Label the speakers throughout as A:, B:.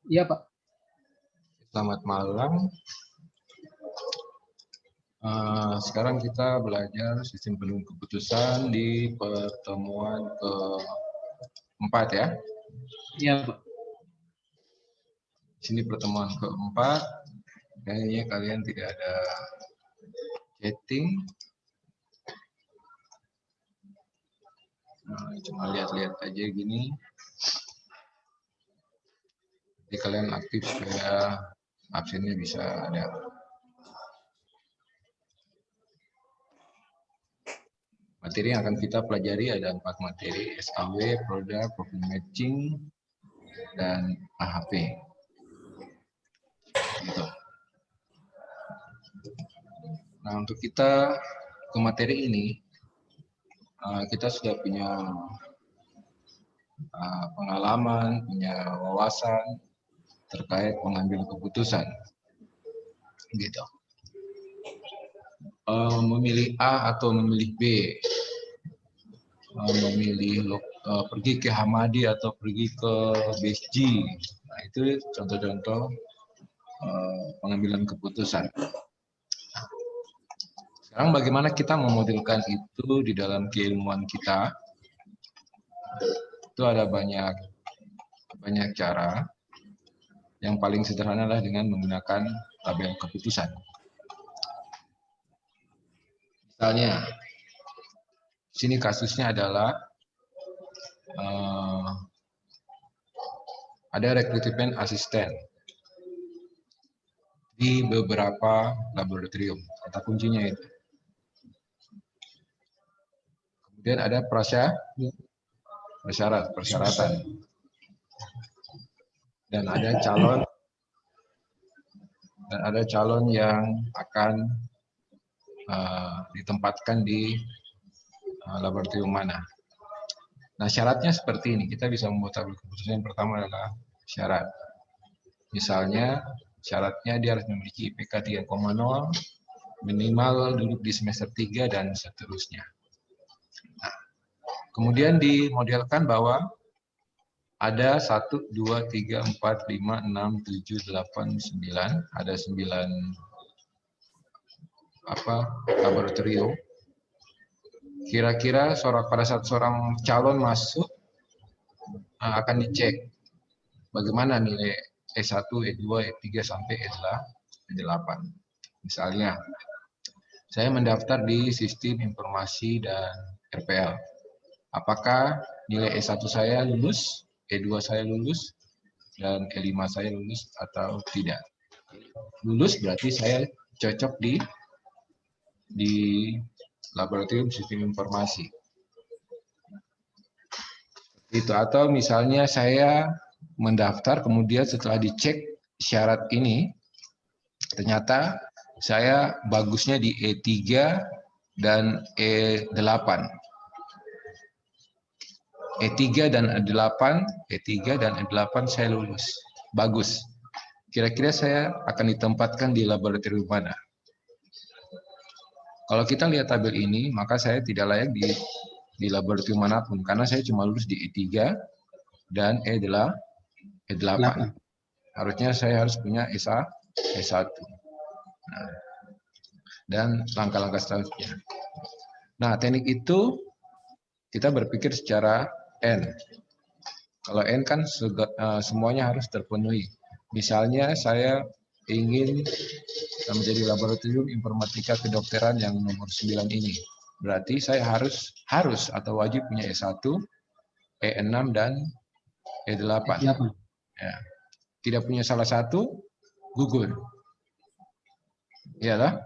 A: Iya, Pak.
B: Selamat malam. Sekarang kita belajar sistem penuh keputusan di pertemuan keempat ya.
A: Iya, Pak.
B: Sini pertemuan keempat. Kayaknya kalian tidak ada chatting. Cuma lihat-lihat aja gini. Jadi kalian aktif supaya absennya bisa ada. Materi yang akan kita pelajari ada 4 materi, SAW, produk, profil matching, dan AHP. Gitu. Nah, untuk kita ke materi ini, kita sudah punya pengalaman, punya wawasan terkait mengambil keputusan. Gitu. Memilih A atau memilih B, memilih pergi ke Hamadi atau pergi ke BSG. Nah, itu contoh-contoh pengambilan keputusan. Sekarang bagaimana kita memodelkan itu di dalam keilmuan kita? Itu ada banyak cara. Yang paling sederhana adalah dengan menggunakan tabel keputusan. Misalnya, sini kasusnya adalah ada rekrutmen asisten di beberapa laboratorium. Kata kuncinya itu. Kemudian ada persyaratan. Dan ada calon yang akan ditempatkan di laboratorium mana. Nah, syaratnya seperti ini. Kita bisa membuat tabel keputusan. Yang pertama adalah syarat. Misalnya, syaratnya dia harus memiliki IPK 3,0, minimal duduk di semester 3, dan seterusnya. Nah, kemudian dimodelkan bahwa ada 1, 2, 3, 4, 5, 6, 7, 8, 9. Ada 9 laboratorium. Kira-kira pada saat seorang calon masuk akan dicek bagaimana nilai E1, E2, E3 sampai E8. Misalnya, saya mendaftar di sistem informasi dan RPL. Apakah nilai E1 saya lulus, E2 saya lulus, dan E5 saya lulus atau tidak? Lulus berarti saya cocok di laboratorium sistem informasi. Itu, atau misalnya saya mendaftar kemudian setelah dicek syarat ini ternyata saya bagusnya di E3 dan E8. E3 dan E8 saya lulus. Bagus. Kira-kira saya akan ditempatkan di laboratorium mana? Kalau kita lihat tabel ini, maka saya tidak layak di laboratorium manapun karena saya cuma lulus di E3 dan E8. Harusnya saya harus punya E1. Nah, dan langkah-langkah selanjutnya. Nah, teknik itu kita berpikir secara N. Kalau N kan semuanya harus terpenuhi. Misalnya saya ingin menjadi laboratorium informatika kedokteran yang nomor 9 ini. Berarti saya harus atau wajib punya E1, E6, dan E8. Ya. Tidak punya salah satu, gugur. Iyalah,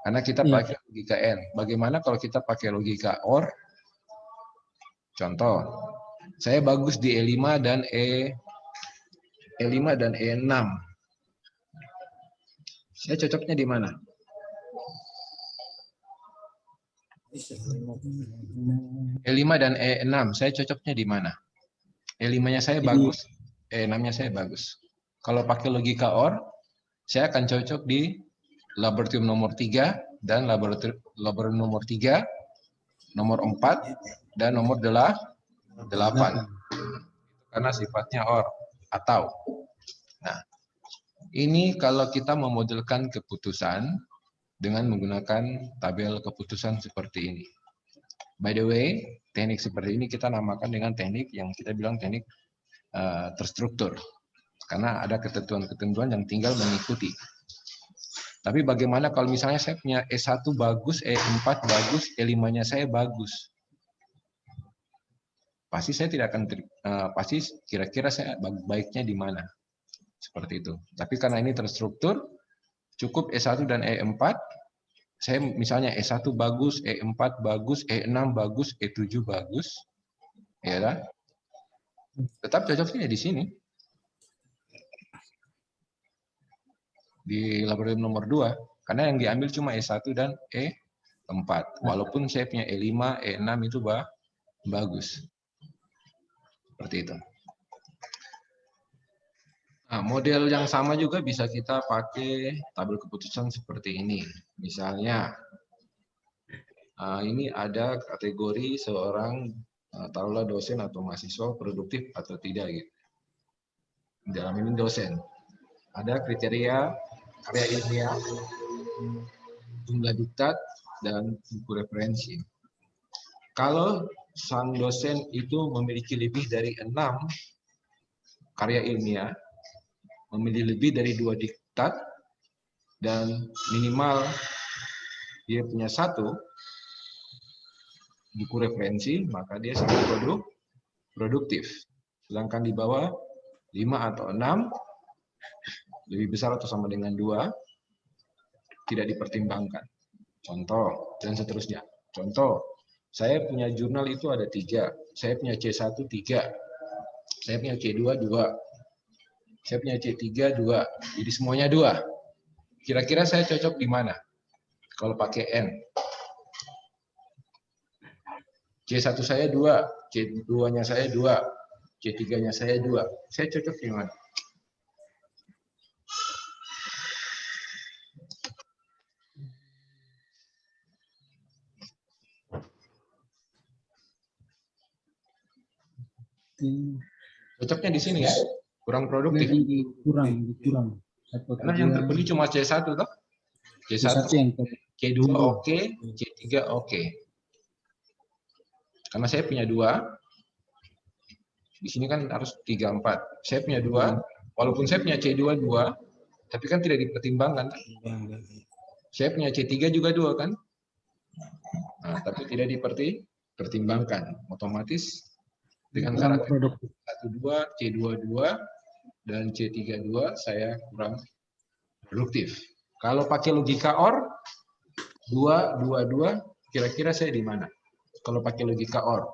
B: karena kita pakai logika N. Bagaimana kalau kita pakai logika OR? Contoh, saya bagus di E5 dan E5 dan E6. Saya cocoknya di mana? E5 dan E6, saya cocoknya di mana? E5-nya saya bagus, E6-nya saya bagus. Kalau pakai logika OR, saya akan cocok di laboratorium nomor 3 dan laboratorium nomor 3, nomor 4, dan nomor 8. Karena sifatnya OR, atau. Ini kalau kita memodelkan keputusan dengan menggunakan tabel keputusan seperti ini. By the way, teknik seperti ini kita namakan dengan teknik yang kita bilang teknik terstruktur. Karena ada ketentuan-ketentuan yang tinggal mengikuti. Tapi bagaimana kalau misalnya saya punya E1 bagus, E4 bagus, E5-nya saya bagus? Pasti saya tidak akan, pasti kira-kira saya baiknya di mana? Seperti itu. Tapi karena ini terstruktur, cukup E1 dan E4. Saya misalnya E1 bagus, E4 bagus, E6 bagus, E7 bagus. Ya kan? Tetap cocoknya di sini. Di laboratorium nomor 2. Karena yang diambil cuma E1 dan E4. Walaupun saya punya E5, E6 itu bagus. Seperti itu. Nah, model yang sama juga bisa kita pakai tabel keputusan seperti ini. Misalnya, ini ada kategori seorang taruhlah dosen atau mahasiswa produktif atau tidak gitu. Dalam ini dosen. Ada kriteria karya ilmiah, jumlah diktat, dan buku referensi. Kalau sang dosen itu memiliki lebih dari 6 karya ilmiah, memiliki lebih dari 2 diktat, dan minimal dia punya 1 buku referensi, maka dia sangat produktif. Sedangkan di bawah 5 atau 6, lebih besar atau sama dengan 2, tidak dipertimbangkan. Contoh, dan seterusnya. Contoh, saya punya jurnal itu ada 3, saya punya C1 3, saya punya C2 2, saya punya C3 2, jadi semuanya 2. Kira-kira saya cocok di mana? Kalau pakai N. C1 saya 2, C2-nya saya 2, C3-nya saya 2. Saya cocok di mana? Cocoknya di sini ya, kurang produktif.
A: Kurang.
B: Karena yang terpilih cuma C1 toh. C1, C2 oke, C3 oke. Karena saya punya 2, di sini kan harus 3, 4. Saya punya 2, walaupun saya punya C2 2, tapi kan tidak dipertimbangkan. Saya punya C3 juga 2 kan? Nah, tapi tidak dipertimbangkan. Otomatis dengan karakter 1 2, C2 2, dan C3 2 saya kurang produktif. Kalau pakai logika OR 2 2 2, kira-kira saya di mana? Kalau pakai logika OR.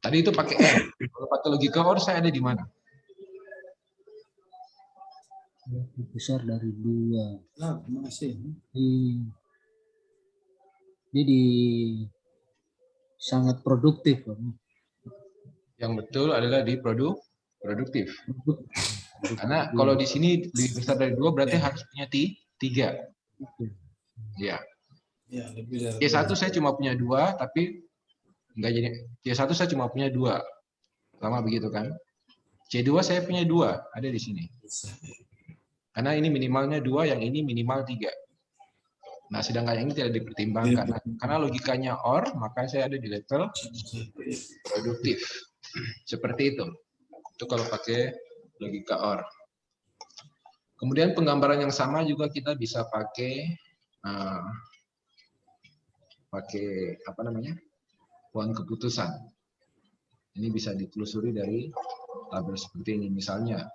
B: Tadi itu pakai N. Kalau pakai logika OR saya ada di mana?
A: Besar dari 2. Nah, masih. Jadi sangat produktif.
B: Yang betul adalah di produktif. Karena kalau di sini lebih besar dari 2 berarti harus punya 3. Ya. C1 saya cuma punya 2, tapi enggak jadi. C1 saya cuma punya 2. Sama begitu kan? C2 saya punya 2, ada di sini. Karena ini minimalnya 2, yang ini minimal 3. Nah, sedangkan yang ini tidak dipertimbangkan. Karena logikanya OR, maka saya ada di level produktif. Seperti itu. Itu kalau pakai logika OR. Kemudian penggambaran yang sama juga kita bisa pakai apa namanya? Pohon keputusan. Ini bisa ditelusuri dari tabel seperti ini. Misalnya,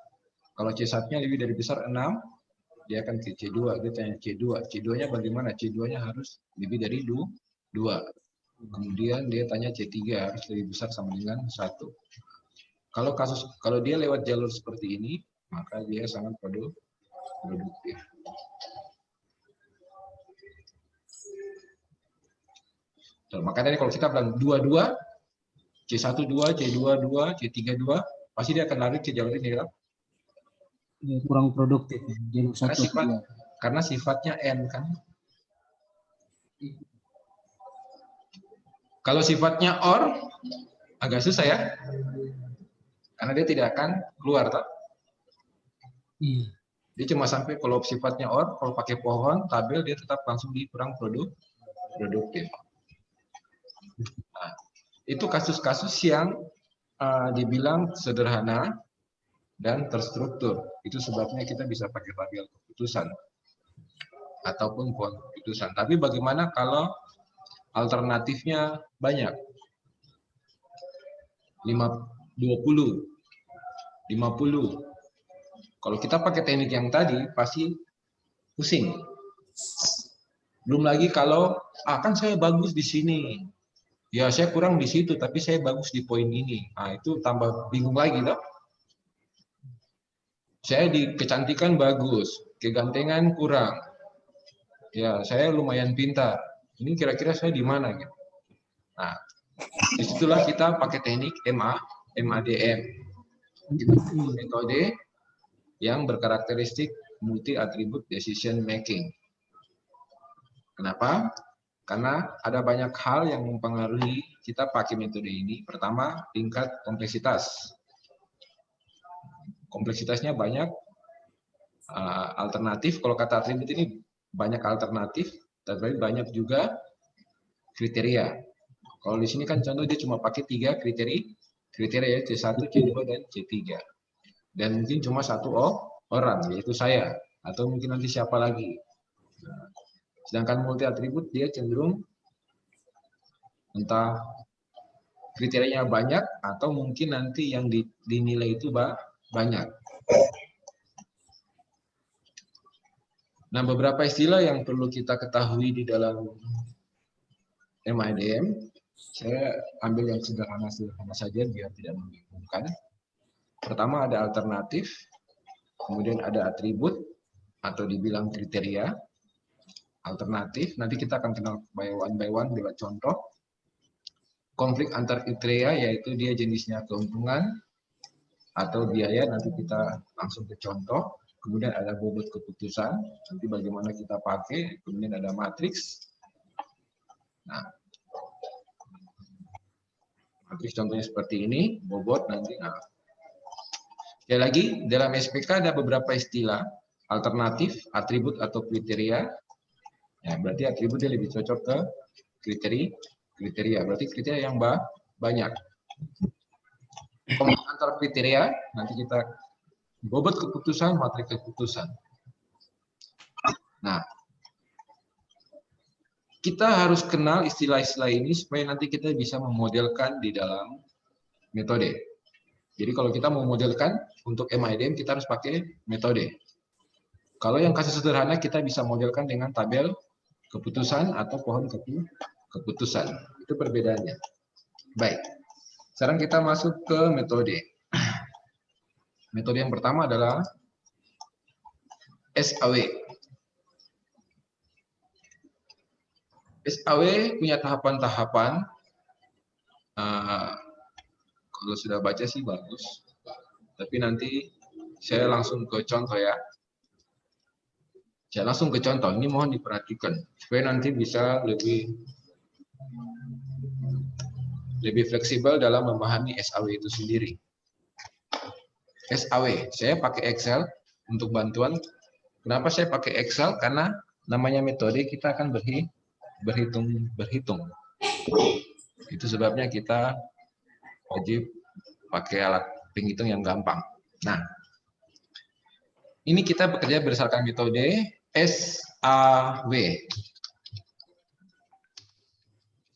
B: kalau C1-nya lebih dari besar 6, dia akan ke C2. Dia tanya C2. C2-nya bagaimana? C2-nya harus lebih dari 2. Kemudian dia tanya C3 harus lebih besar sama dengan 1. Kalau dia lewat jalur seperti ini, maka dia sangat produktif. So, maka tadi kalau kita bilang 2-2, C1 2, C2 2, C3 2, pasti dia akan lari ke jalur ini kan?
A: Kurang produktif.
B: Karena sifatnya N kan. Kalau sifatnya OR, agak susah ya. Karena dia tidak akan keluar. Toh.
A: Iya.
B: Dia cuma sampai kalau sifatnya or, kalau pakai pohon, tabel dia tetap langsung di kurang produktif. Nah, itu kasus-kasus yang dibilang sederhana dan terstruktur. Itu sebabnya kita bisa pakai tabel keputusan ataupun pohon keputusan. Tapi bagaimana kalau alternatifnya banyak? 20, 50. Kalau kita pakai teknik yang tadi, pasti pusing. Belum lagi kalau, kan saya bagus di sini. Ya, saya kurang di situ, tapi saya bagus di poin ini. Nah, itu tambah bingung lagi, loh. Saya di kecantikan bagus, kegantengan kurang. Ya, saya lumayan pintar. Ini kira-kira saya di mana gitu. Nah, disitulah kita pakai teknik MADM. Itu metode yang berkarakteristik multi atribute decision making. Kenapa? Karena ada banyak hal yang mempengaruhi kita pakai metode ini. Pertama, tingkat kompleksitas. Kompleksitasnya banyak, alternatif. Kalau kata atribut ini banyak alternatif, tapi banyak juga kriteria. Kalau di sini kan contoh dia cuma pakai 3 kriteria, C1, C2, dan C3. Dan mungkin cuma satu orang, yaitu saya. Atau mungkin nanti siapa lagi. Sedangkan multi atribut dia cenderung entah kriterianya banyak atau mungkin nanti yang dinilai itu banyak. Nah, beberapa istilah yang perlu kita ketahui di dalam MADM, saya ambil yang sederhana-sederhana saja biar tidak membingungkan. Pertama ada alternatif, kemudian ada atribut atau dibilang kriteria. Alternatif, nanti kita akan kenal by one lewat contoh. Konflik antar kriteria, yaitu dia jenisnya keuntungan atau biaya, nanti kita langsung ke contoh. Kemudian ada bobot keputusan, nanti bagaimana kita pakai. Kemudian ada matriks. Nah, matriks contohnya seperti ini, bobot nanti. Nah, sekali lagi, dalam SPK ada beberapa istilah, alternatif, atribut atau kriteria. Ya, berarti atributnya lebih cocok ke kriteria. Berarti kriteria yang banyak. Konflik antar kriteria, nanti kita bobot keputusan, matriks keputusan. Nah, kita harus kenal istilah-istilah ini supaya nanti kita bisa memodelkan di dalam metode. Jadi kalau kita mau modelkan untuk MADM, kita harus pakai metode. Kalau yang kasus sederhana, kita bisa modelkan dengan tabel keputusan atau pohon keputusan. Itu perbedaannya. Baik, sekarang kita masuk ke metode. Metode yang pertama adalah SAW. SAW punya tahapan-tahapan. Kalau sudah baca sih bagus. Tapi nanti saya langsung ke contoh ya. Saya langsung ke contoh. Ini mohon diperhatikan supaya nanti bisa lebih fleksibel dalam memahami SAW itu sendiri. SAW, saya pakai Excel untuk bantuan. Kenapa saya pakai Excel? Karena namanya metode kita akan berhitung. Itu sebabnya kita wajib pakai alat penghitung yang gampang. Nah, ini kita bekerja berdasarkan metode SAW.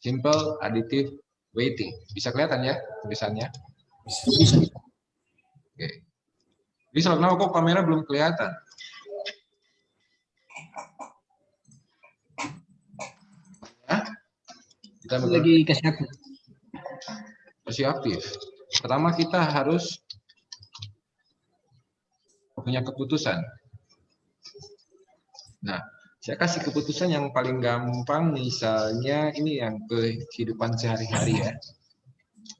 B: Simple Additive Weighting. Bisa kelihatan ya tulisannya?
A: Bisa.
B: Oke. Bisa, kenapa kok kamera belum kelihatan? Ya? Kita
A: Lagi kasih aku.
B: Masih aktif. Pertama kita harus punya keputusan. Nah, saya kasih keputusan yang paling gampang, misalnya ini yang kehidupan sehari-hari ya.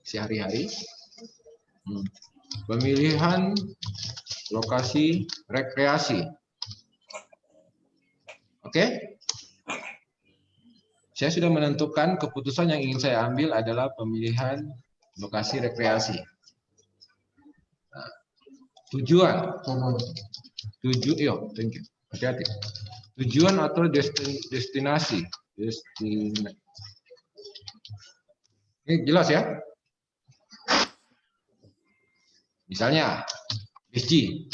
B: Sehari-hari. Pemilihan lokasi rekreasi. Oke? Saya sudah menentukan keputusan yang ingin saya ambil adalah pemilihan lokasi rekreasi. Nah, tujuan. Thank you. Hati-hati. Tujuan atau destinasi. Ini jelas ya? Misalnya BSG.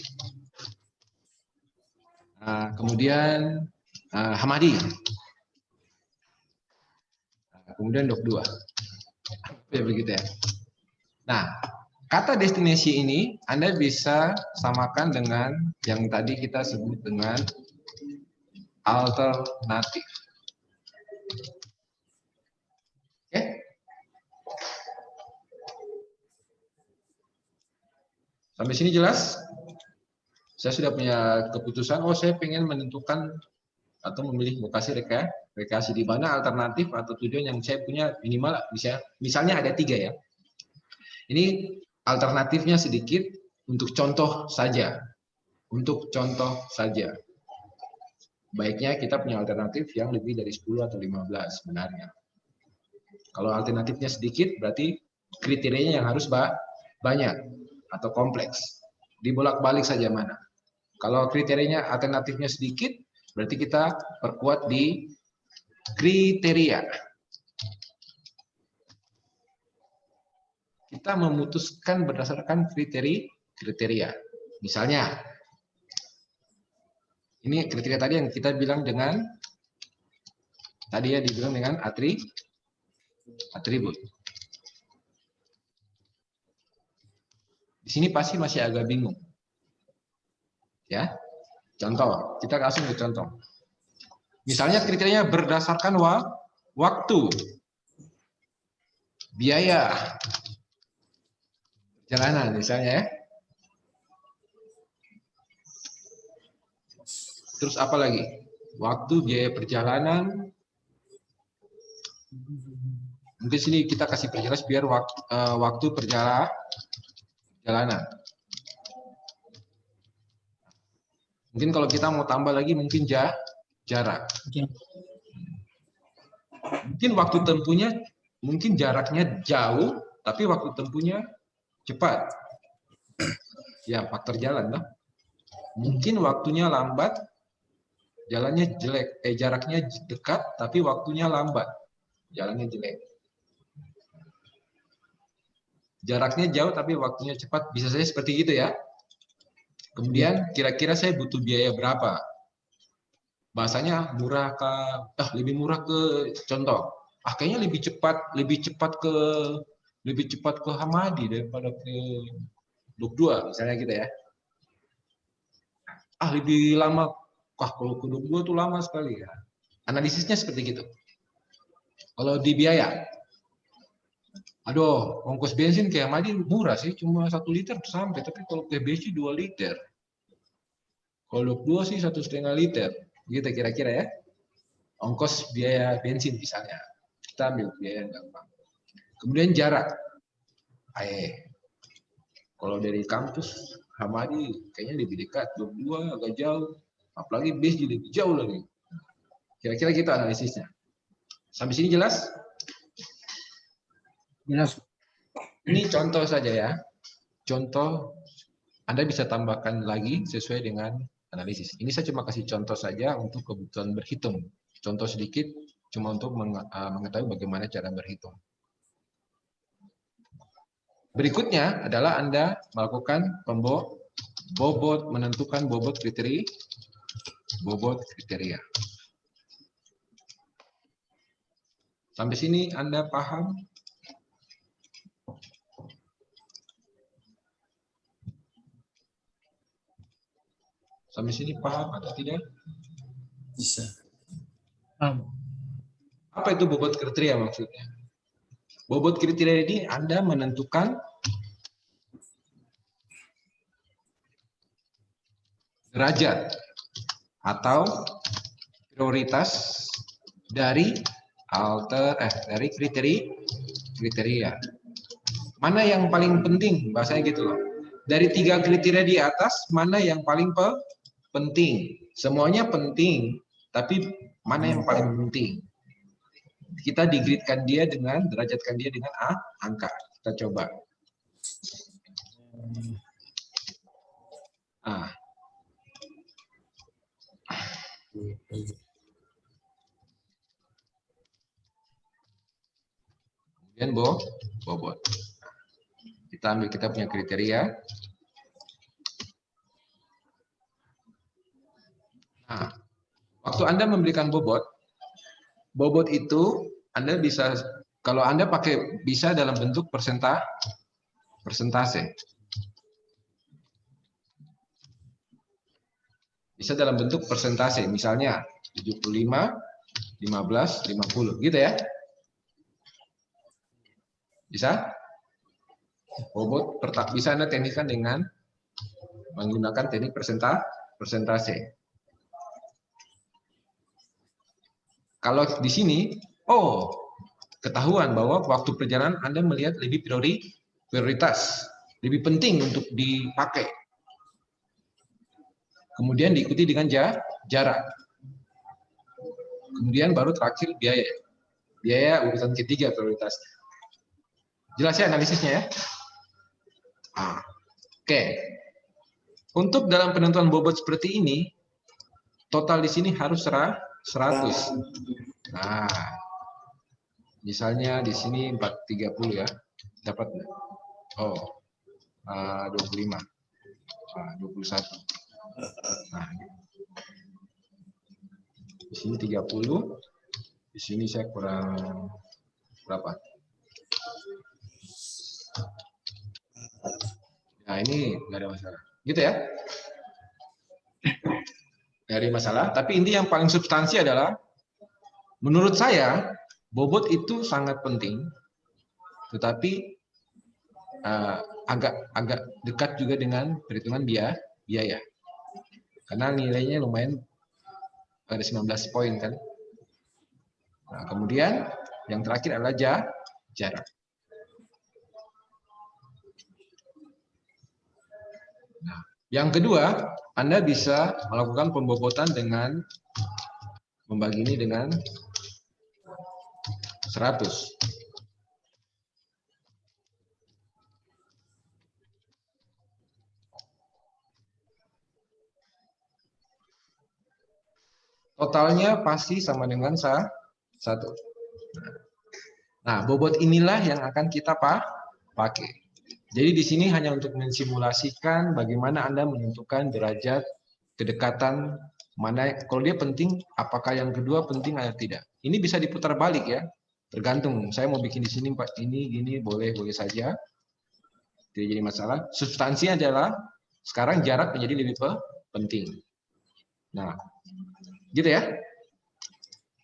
B: Kemudian Hamadi. Kemudian Dok 2. Ya begitu ya. Nah, kata destinasi ini Anda bisa samakan dengan yang tadi kita sebut dengan alternatif. Oke? Sampai sini jelas? Saya sudah punya keputusan, saya pengen menentukan atau memilih lokasi rekreasi di mana alternatif atau tujuan yang saya punya minimal misalnya ada 3 ya. Ini alternatifnya sedikit untuk contoh saja. Untuk contoh saja. Baiknya kita punya alternatif yang lebih dari 10 atau 15 sebenarnya. Kalau alternatifnya sedikit berarti kriterianya yang harus banyak atau kompleks. Dibolak-balik saja mana. Kalau kriterianya alternatifnya sedikit, berarti kita perkuat di kriteria. Kita memutuskan berdasarkan kriteria. Misalnya, ini kriteria tadi yang kita bilang dengan, tadi ya dibilang dengan atribut. Di sini pasti masih agak bingung. Ya, contoh, kita langsung ke contoh. Misalnya kriterianya berdasarkan waktu, biaya, perjalanan misalnya ya. Terus apa lagi? Waktu, biaya perjalanan. Mungkin sini kita kasih perjelas biar waktu perjalanan. Mungkin kalau kita mau tambah lagi mungkin jarak. Mungkin waktu tempuhnya, mungkin jaraknya jauh, tapi waktu tempuhnya cepat. Ya, faktor jalan, no? Mungkin waktunya lambat, jalannya jelek. Jaraknya dekat, tapi waktunya lambat, jalannya jelek. Jaraknya jauh, tapi waktunya cepat. Bisa saja seperti itu ya. Kemudian kira-kira saya butuh biaya berapa? Bahasanya murah lebih murah ke contoh. Kayaknya lebih cepat ke Hamadi daripada ke Dok 2 misalnya gitu ya. Lebih lama. Kalau ke Dok 2 tuh lama sekali ya. Analisisnya seperti gitu. Kalau di biaya, ongkos bensin ke Hamadi murah sih, cuma 1 liter sampai. Tapi kalau ke BC 2 liter. Kalau Dok 2 sih 1,5 liter. Gitu kira-kira ya. Ongkos biaya bensin misalnya. Kita ambil biaya yang gampang. Kemudian jarak. Kalau dari kampus Hamadi kayaknya lebih dekat, Dok 2 agak jauh. Apalagi BSG lebih jauh lagi. Kira-kira gitu analisisnya. Sampai sini jelas?
A: Jelas.
B: Ini contoh saja ya. Contoh, Anda bisa tambahkan lagi sesuai dengan analisis. Ini saya cuma kasih contoh saja untuk kebutuhan berhitung. Contoh sedikit, cuma untuk mengetahui bagaimana cara berhitung. Berikutnya adalah Anda melakukan menentukan bobot kriteria. Sampai sini Anda paham? Sampai sini paham atau tidak?
C: Bisa.
B: Apa itu bobot kriteria maksudnya? Bobot kriteria ini Anda menentukan derajat atau prioritas dari kriteria. Mana yang paling penting? Bahasanya gitu loh. Dari 3 kriteria di atas, mana yang paling penting? Semuanya penting, tapi mana yang paling penting? Kita digridkan dia derajatkan dia dengan angka. Kita coba. Kemudian bobot. Kita ambil kita punya kriteria. Nah, waktu Anda memberikan bobot itu Anda bisa, kalau Anda pakai, bisa dalam bentuk persentase. Bisa dalam bentuk persentase, misalnya 75, 15, 50, gitu ya. Bisa? Bobot bisa Anda teknikkan dengan menggunakan teknik persentase. Kalau di sini, ketahuan bahwa waktu perjalanan Anda melihat lebih prioritas, lebih penting untuk dipakai. Kemudian diikuti dengan jarak. Kemudian baru terakhir biaya. Biaya urutan ketiga prioritas. Jelas ya analisisnya ya? Oke. Untuk dalam penentuan bobot seperti ini, total di sini harus 100. Nah, misalnya di sini 430 ya, dapat 25, 21. Nah, di sini 30, di sini saya kurang berapa? Nah, ini nggak ada masalah, gitu ya? Nggak ada masalah. Tapi inti yang paling substansi adalah, menurut saya bobot itu sangat penting, tetapi agak dekat juga dengan perhitungan biaya. Karena nilainya lumayan, ada 19 poin kan. Nah, kemudian yang terakhir adalah jarak. Nah, yang kedua, Anda bisa melakukan pembobotan dengan membagi ini dengan 100. Totalnya pasti sama dengan 1. Nah, bobot inilah yang akan kita pakai. Jadi di sini hanya untuk mensimulasikan bagaimana Anda menentukan derajat kedekatan mana. Kalau dia penting, apakah yang kedua penting atau tidak. Ini bisa diputar balik ya. Tergantung. Saya mau bikin di sini ini gini, boleh saja. Tidak jadi masalah. Substansinya adalah sekarang jarak menjadi lebih penting. Nah, gitu ya.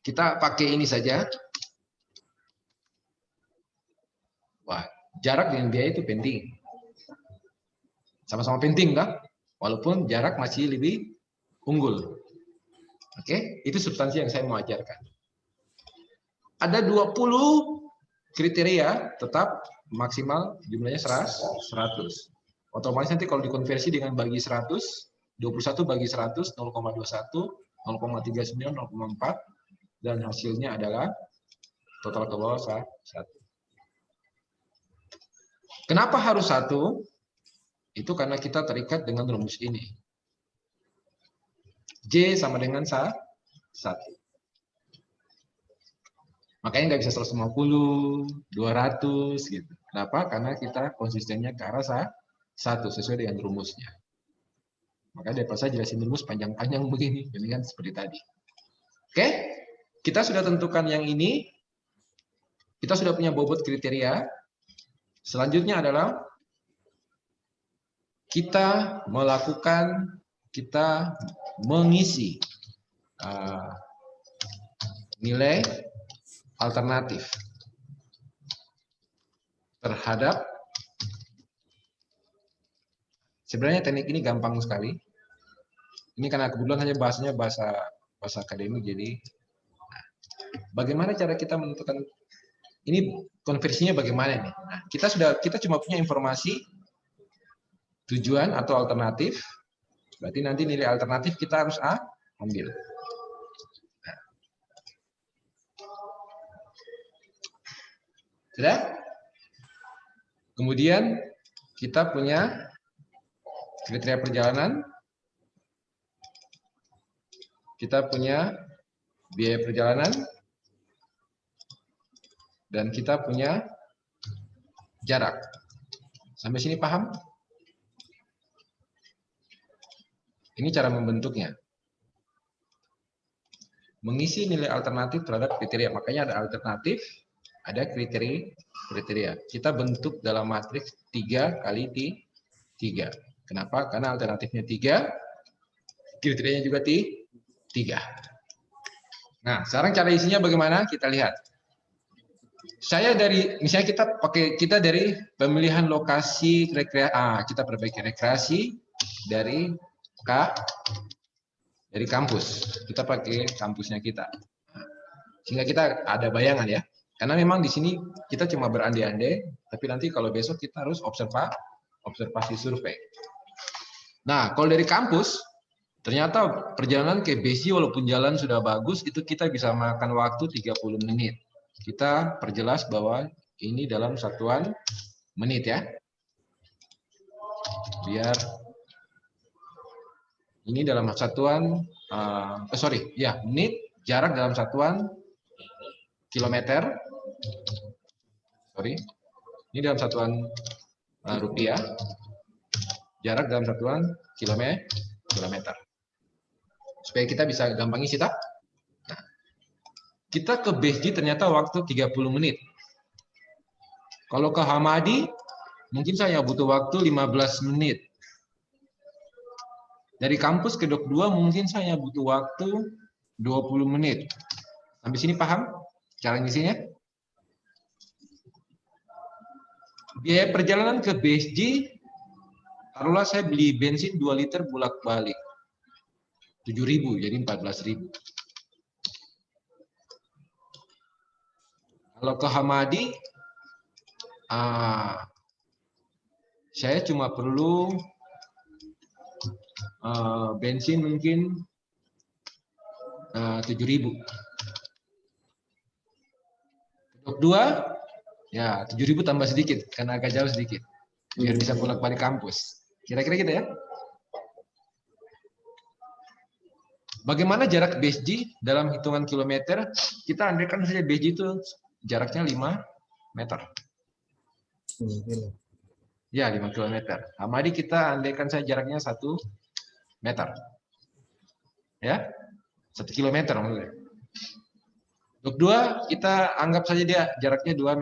B: Kita pakai ini saja. Wah, jarak dengan biaya itu penting. Sama-sama penting kan? Walaupun jarak masih lebih unggul. Oke, itu substansi yang saya mau ajarkan. Ada 20 kriteria, tetap maksimal jumlahnya 100. Otomatis nanti kalau dikonversi dengan bagi 100, 21 bagi 100, 0,21, 0,39, 0,4, dan hasilnya adalah total ke bawah 1. Kenapa harus 1? Itu karena kita terikat dengan rumus ini. J sama dengan 1. Makanya nggak bisa 150, 200 gitu. Kenapa? Karena kita konsistennya ke arah 1 sesuai dengan rumusnya. Makanya daripada saya jelasin rumus panjang-panjang begini, ini kan seperti tadi. Oke, kita sudah tentukan yang ini. Kita sudah punya bobot kriteria. Selanjutnya adalah kita mengisi nilai alternatif terhadap, sebenarnya teknik ini gampang sekali. Ini karena kebetulan hanya bahasanya bahasa akademik, jadi bagaimana cara kita menentukan ini konversinya bagaimana nih? Nah, kita cuma punya informasi tujuan atau alternatif, berarti nanti nilai alternatif kita harus ambil. Nah. Sudah? Kemudian kita punya kriteria perjalanan. kita punya biaya perjalanan, dan kita punya jarak. Sampai sini paham? Ini cara membentuknya. Mengisi nilai alternatif terhadap kriteria. Makanya ada alternatif, ada kriteria. Kita bentuk dalam matriks 3 kali 3. Kenapa? Karena alternatifnya 3, kriterianya juga 3. Nah, sekarang cara isinya bagaimana? Kita lihat. Misalnya kita dari pemilihan lokasi rekreasi, kita perbaiki rekreasi dari kampus. Kita pakai kampusnya kita. Sehingga kita ada bayangan ya. Karena memang di sini kita cuma berandai-andai, tapi nanti kalau besok kita harus observasi survei. Nah, kalau dari kampus, ternyata perjalanan ke BC walaupun jalan sudah bagus, itu kita bisa makan waktu 30 menit. Kita perjelas bahwa ini dalam satuan menit ya. Biar ini dalam satuan, menit, jarak dalam satuan kilometer. Ini dalam satuan rupiah. Jarak dalam satuan kilometer. Supaya kita bisa gampang isi tak? Nah, kita ke BSG ternyata waktu 30 menit. Kalau ke Hamadi, mungkin saya butuh waktu 15 menit. Dari kampus ke Dok 2 mungkin saya butuh waktu 20 menit. Sampai sini paham cara ngisinya? Biaya perjalanan ke BSG, taruhlah saya beli bensin 2 liter bolak-balik. 7.000 jadi 14.000. Kalau ke Hamadi, saya cuma perlu bensin mungkin 7.000. Dok 2, ya 7.000 tambah sedikit karena agak jauh sedikit, biar bisa bolak-balik kampus. Kira-kira gitu ya. Bagaimana jarak BSG dalam hitungan kilometer? Kita andaikan saja BSG itu jaraknya 5 meter. Ya, 5 km. Hamadi kita andaikan saja jaraknya 1 meter. Ya, 1 kilometer maksudnya. Dok 2 kita anggap saja dia jaraknya 2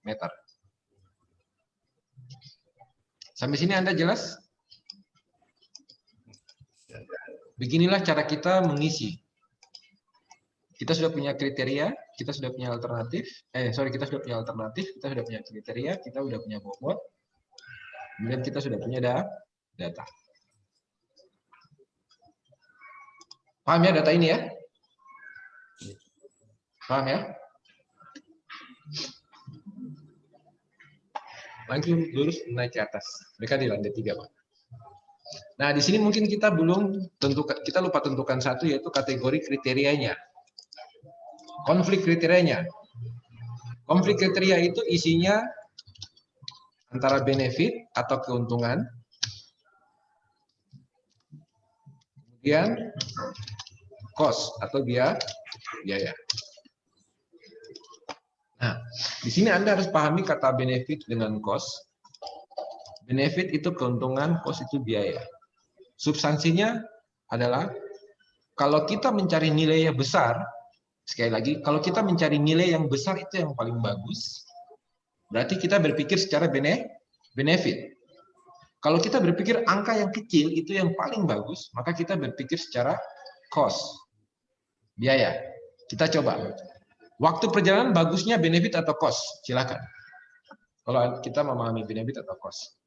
B: meter. Sampai sini Anda jelas? Beginilah cara kita mengisi. Kita sudah punya kriteria, kita sudah punya alternatif, kita sudah punya alternatif, kita sudah punya kriteria, kita sudah punya bobot, kemudian kita sudah punya data. Paham ya data ini ya? Paham ya? Langsung lurus naik ke atas. Mereka di lantai 3, Pak. Nah, di sini mungkin kita lupa tentukan satu, yaitu kategori kriterianya. Konflik kriterianya. Konflik kriteria itu isinya antara benefit atau keuntungan, kemudian cost atau biaya. Nah, di sini Anda harus pahami kata benefit dengan cost. Benefit itu keuntungan, cost itu biaya. Substansinya adalah kalau kita mencari nilai yang besar, sekali lagi, kalau kita mencari nilai yang besar itu yang paling bagus, berarti kita berpikir secara benefit. Kalau kita berpikir angka yang kecil itu yang paling bagus, maka kita berpikir secara cost, biaya. Kita coba. Waktu perjalanan bagusnya benefit atau cost? Silakan. Kalau kita memahami benefit atau cost.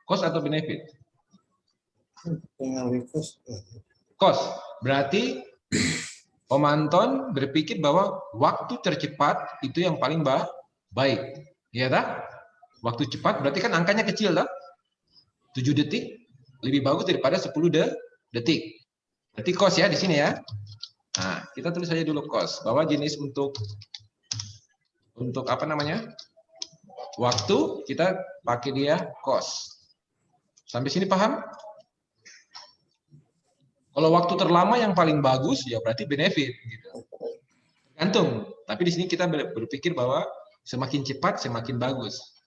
B: Cost atau benefit? Cost. Berarti Om Anton berpikir bahwa waktu tercepat itu yang paling baik. Iya tak? Waktu cepat berarti kan angkanya kecil tak? 7 detik lebih bagus daripada 10 detik. Berarti cost ya di sini ya. Nah, kita tulis saja dulu cost. Bahwa jenis untuk apa namanya? Waktu kita pakai dia cost. Sampai sini paham? Kalau waktu terlama yang paling bagus, ya berarti benefit. Gitu. Tergantung. Tapi di sini kita berpikir bahwa semakin cepat, semakin bagus.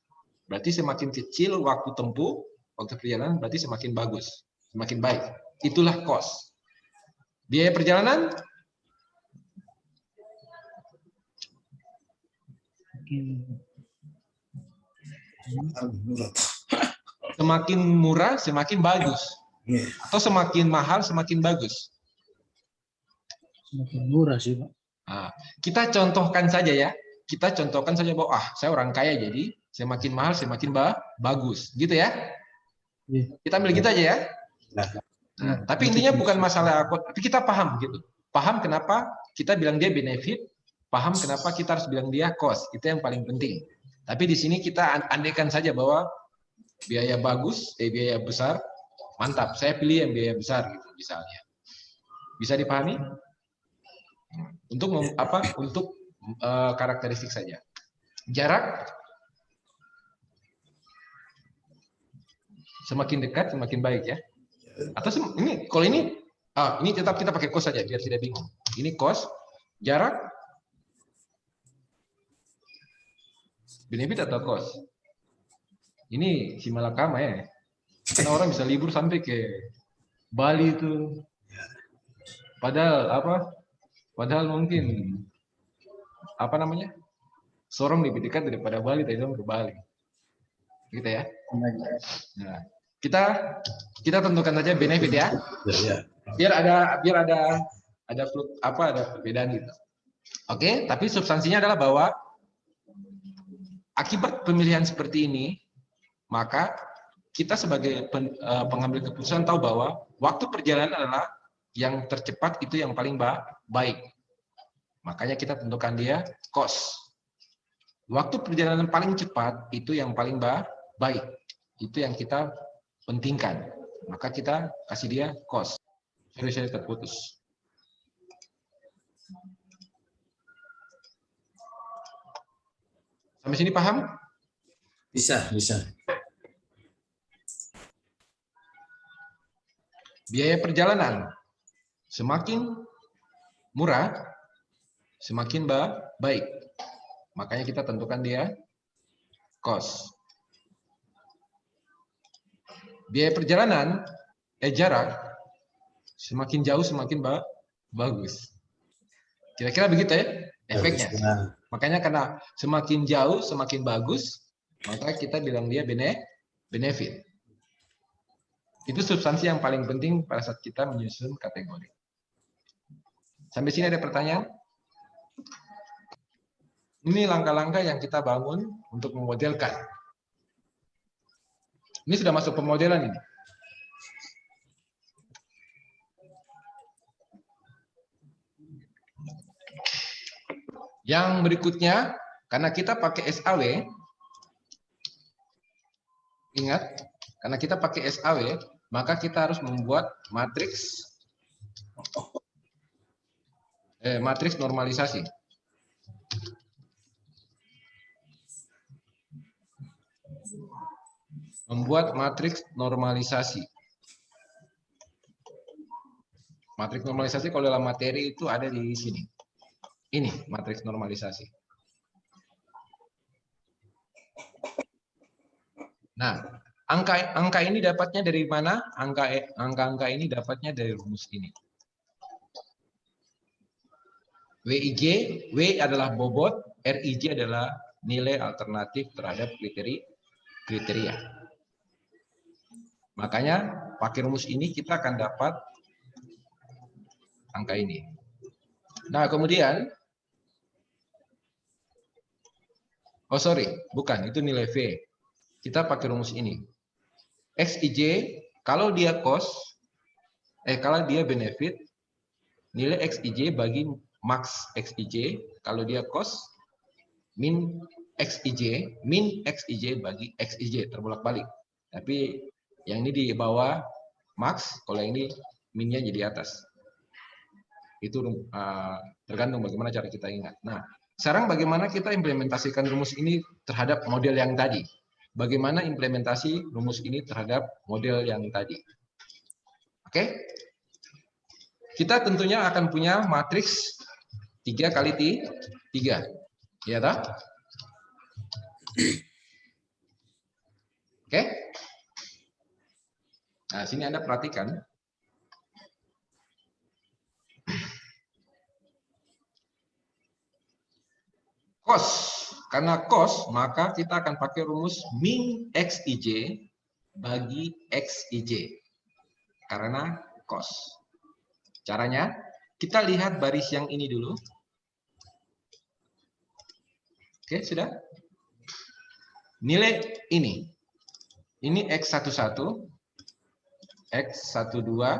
B: Berarti semakin kecil waktu tempuh, waktu perjalanan, berarti semakin bagus. Semakin baik. Itulah cost. Biaya perjalanan, semakin murah, semakin bagus. Atau semakin mahal, semakin bagus.
A: Semakin murah sih, Pak.
B: Nah, kita contohkan saja ya. Kita contohkan saja bahwa saya orang kaya jadi semakin mahal semakin bagus, gitu ya.
A: Iya.
B: Kita ambil gitu aja ya. Nah, tapi intinya bukan masalah, tapi kita paham gitu. Paham kenapa kita bilang dia benefit, paham kenapa kita harus bilang dia cost. Itu yang paling penting. Tapi di sini kita andaikan saja bahwa biaya bagus, biaya besar, mantap. Saya pilih yang biaya besar gitu misalnya. Bisa dipahami? Untuk karakteristik saja. Jarak semakin dekat semakin baik ya. Atau ini kalau ini tetap kita pakai cost saja biar tidak bingung. Ini cost, jarak, benefit atau cost. Ini si Malakama ya. Karena orang bisa libur sampai ke Bali itu. Padahal mungkin Sorong lebih dekat daripada Bali, tapi ke Bali. Gitu ya. Nah, kita tentukan saja benefit ya. Biar ada perbedaan gitu. Oke, tapi substansinya adalah bahwa akibat pemilihan seperti ini, maka kita sebagai pengambil keputusan tahu bahwa waktu perjalanan adalah yang tercepat itu yang paling baik. Makanya kita tentukan dia cost. Waktu perjalanan paling cepat itu yang paling baik. Itu yang kita pentingkan. Maka kita kasih dia cost. Saya terputus. Sampai sini paham?
C: Bisa.
B: Biaya perjalanan semakin murah, semakin baik. Makanya kita tentukan dia cost. Biaya perjalanan, jarak, semakin jauh semakin bagus. Kira-kira begitu ya efeknya. Makanya karena semakin jauh semakin bagus, maka kita bilang dia benefit. Itu substansi yang paling penting pada saat kita menyusun kategori. Sampai sini ada pertanyaan? Ini langkah-langkah yang kita bangun untuk memodelkan. Ini sudah masuk pemodelan ini. Yang berikutnya, karena kita pakai SAW, ingat, karena kita pakai SAW, maka kita harus membuat matriks normalisasi. Membuat matriks normalisasi. Matriks normalisasi kalau dalam materi itu ada di sini. Ini matriks normalisasi. Nah, angka ini dapatnya dari mana? Angka ini dapatnya dari rumus ini. WIJ, W adalah bobot, RIJ adalah nilai alternatif terhadap kriteria. Makanya pakai rumus ini kita akan dapat angka ini. Nah, kemudian bukan, itu nilai V. Kita pakai rumus ini. XIJ kalau dia kalau dia benefit, nilai XIJ bagi max XIJ, kalau dia cost min XIJ bagi XIJ, terbolak-balik. Tapi yang ini di bawah max, kalau yang ini minnya jadi atas. Itu tergantung bagaimana cara kita ingat. Nah, sekarang bagaimana kita implementasikan rumus ini terhadap model yang tadi. bagaimana implementasi rumus ini terhadap model yang tadi. Oke? Kita tentunya akan punya matriks 3 kali 3. Ya toh? Oke? Nah, sini Anda perhatikan. Cos, karena cos, maka kita akan pakai rumus min XIJ bagi XIJ. Karena cos. Caranya, kita lihat baris yang ini dulu. Oke, sudah? Nilai ini. Ini X11, X12,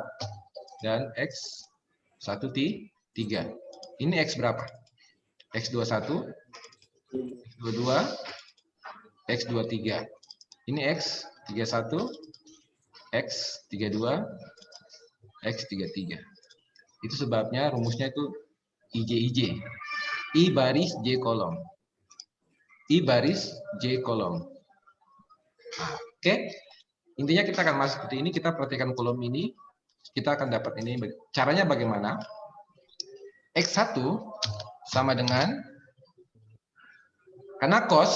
B: dan X13. Ini X berapa? X21, X22, X23. Ini X31, X32, X33. Itu sebabnya rumusnya itu IJ. I baris J kolom. I baris J kolom. Nah, oke. Intinya kita akan masuk seperti ini. Kita perhatikan kolom ini. Kita akan dapat ini. Caranya bagaimana? X1 sama dengan, karena cos,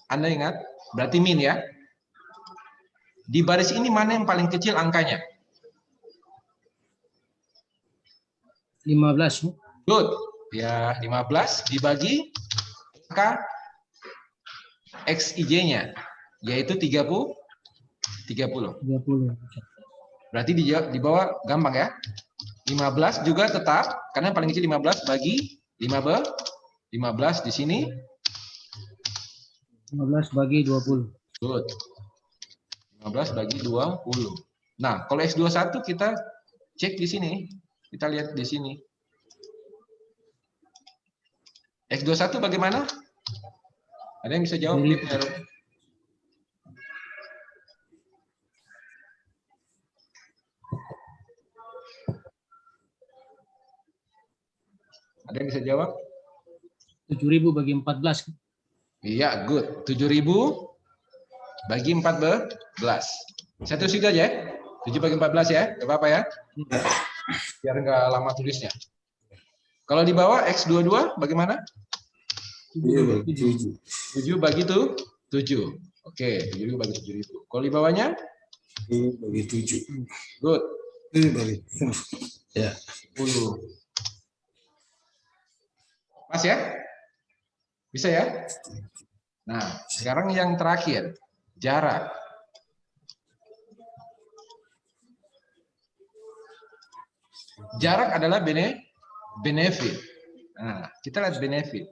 B: Anda ingat, berarti min ya. Di baris ini mana yang paling kecil angkanya?
A: 15.
B: Good. Ya, 15 dibagi angka XIJ-nya, yaitu 30.
A: 30.
B: Berarti di bawah gampang ya. 15 juga tetap, karena yang paling kecil 15 bagi 15 di sini.
A: 15 bagi 20.
B: Good. 15 bagi 20. Nah, kalau X21 kita cek di sini. Kita lihat di sini. X21 bagaimana? Ada yang bisa jawab? Ada yang bisa jawab?
A: 7.000 bagi 14.
B: Iya, good. 7.000 bagi 14. Saya tulis itu aja ya. 7 bagi 14 ya. Gak apa-apa ya. Biar nggak lama tulisnya. Kalau di bawah X22 bagaimana?
C: 7 bagi 7.
B: 7 bagi 7. Oke, 7.000 bagi 7.000. Kalau di bawahnya?
C: 7 bagi 7.
B: Good.
C: 7 bagi 10. Ya.
B: 10. Pas ya? Bisa ya? Nah, sekarang yang terakhir, jarak. Jarak adalah benefit. Nah, kita lihat benefit.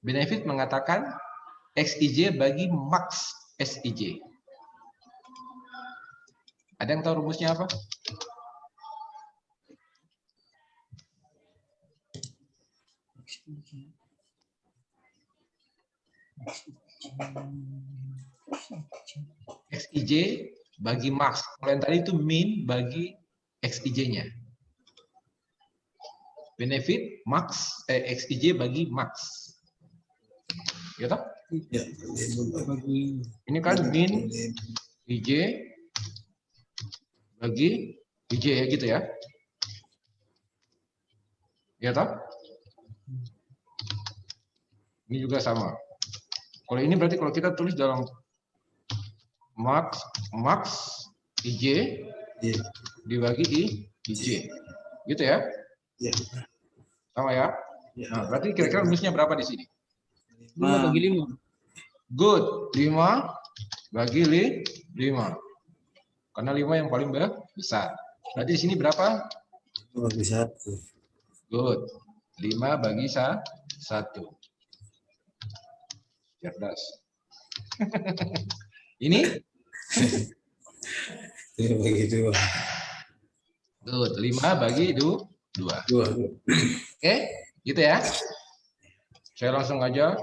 B: Benefit mengatakan XIJ bagi max SIJ. Ada yang tahu rumusnya apa? XIJ bagi max. Kalau yang tadi itu min bagi XIJ-nya. Benefit max XIJ bagi max. Ya toh?
C: Ya.
B: Ini kan min IJ bagi IJ ya gitu ya. Ya toh? Ini juga sama. Kalau ini berarti kalau kita tulis dalam max IJ dibagi IJ. Gitu ya?
C: Ya.
B: Sama ya? Nah, berarti kira-kira rumusnya berapa di sini?
A: 5 bagi 5.
B: Good. 5 bagi 5. Karena 5 yang paling besar. Berarti di sini berapa?
C: 5 bagi 1.
B: Good. 5 bagi 1. Cerdas. Ini?
C: 5 bagi 2.
B: Good. 5 bagi 2.
C: 2.
B: Oke, gitu ya. Saya langsung aja.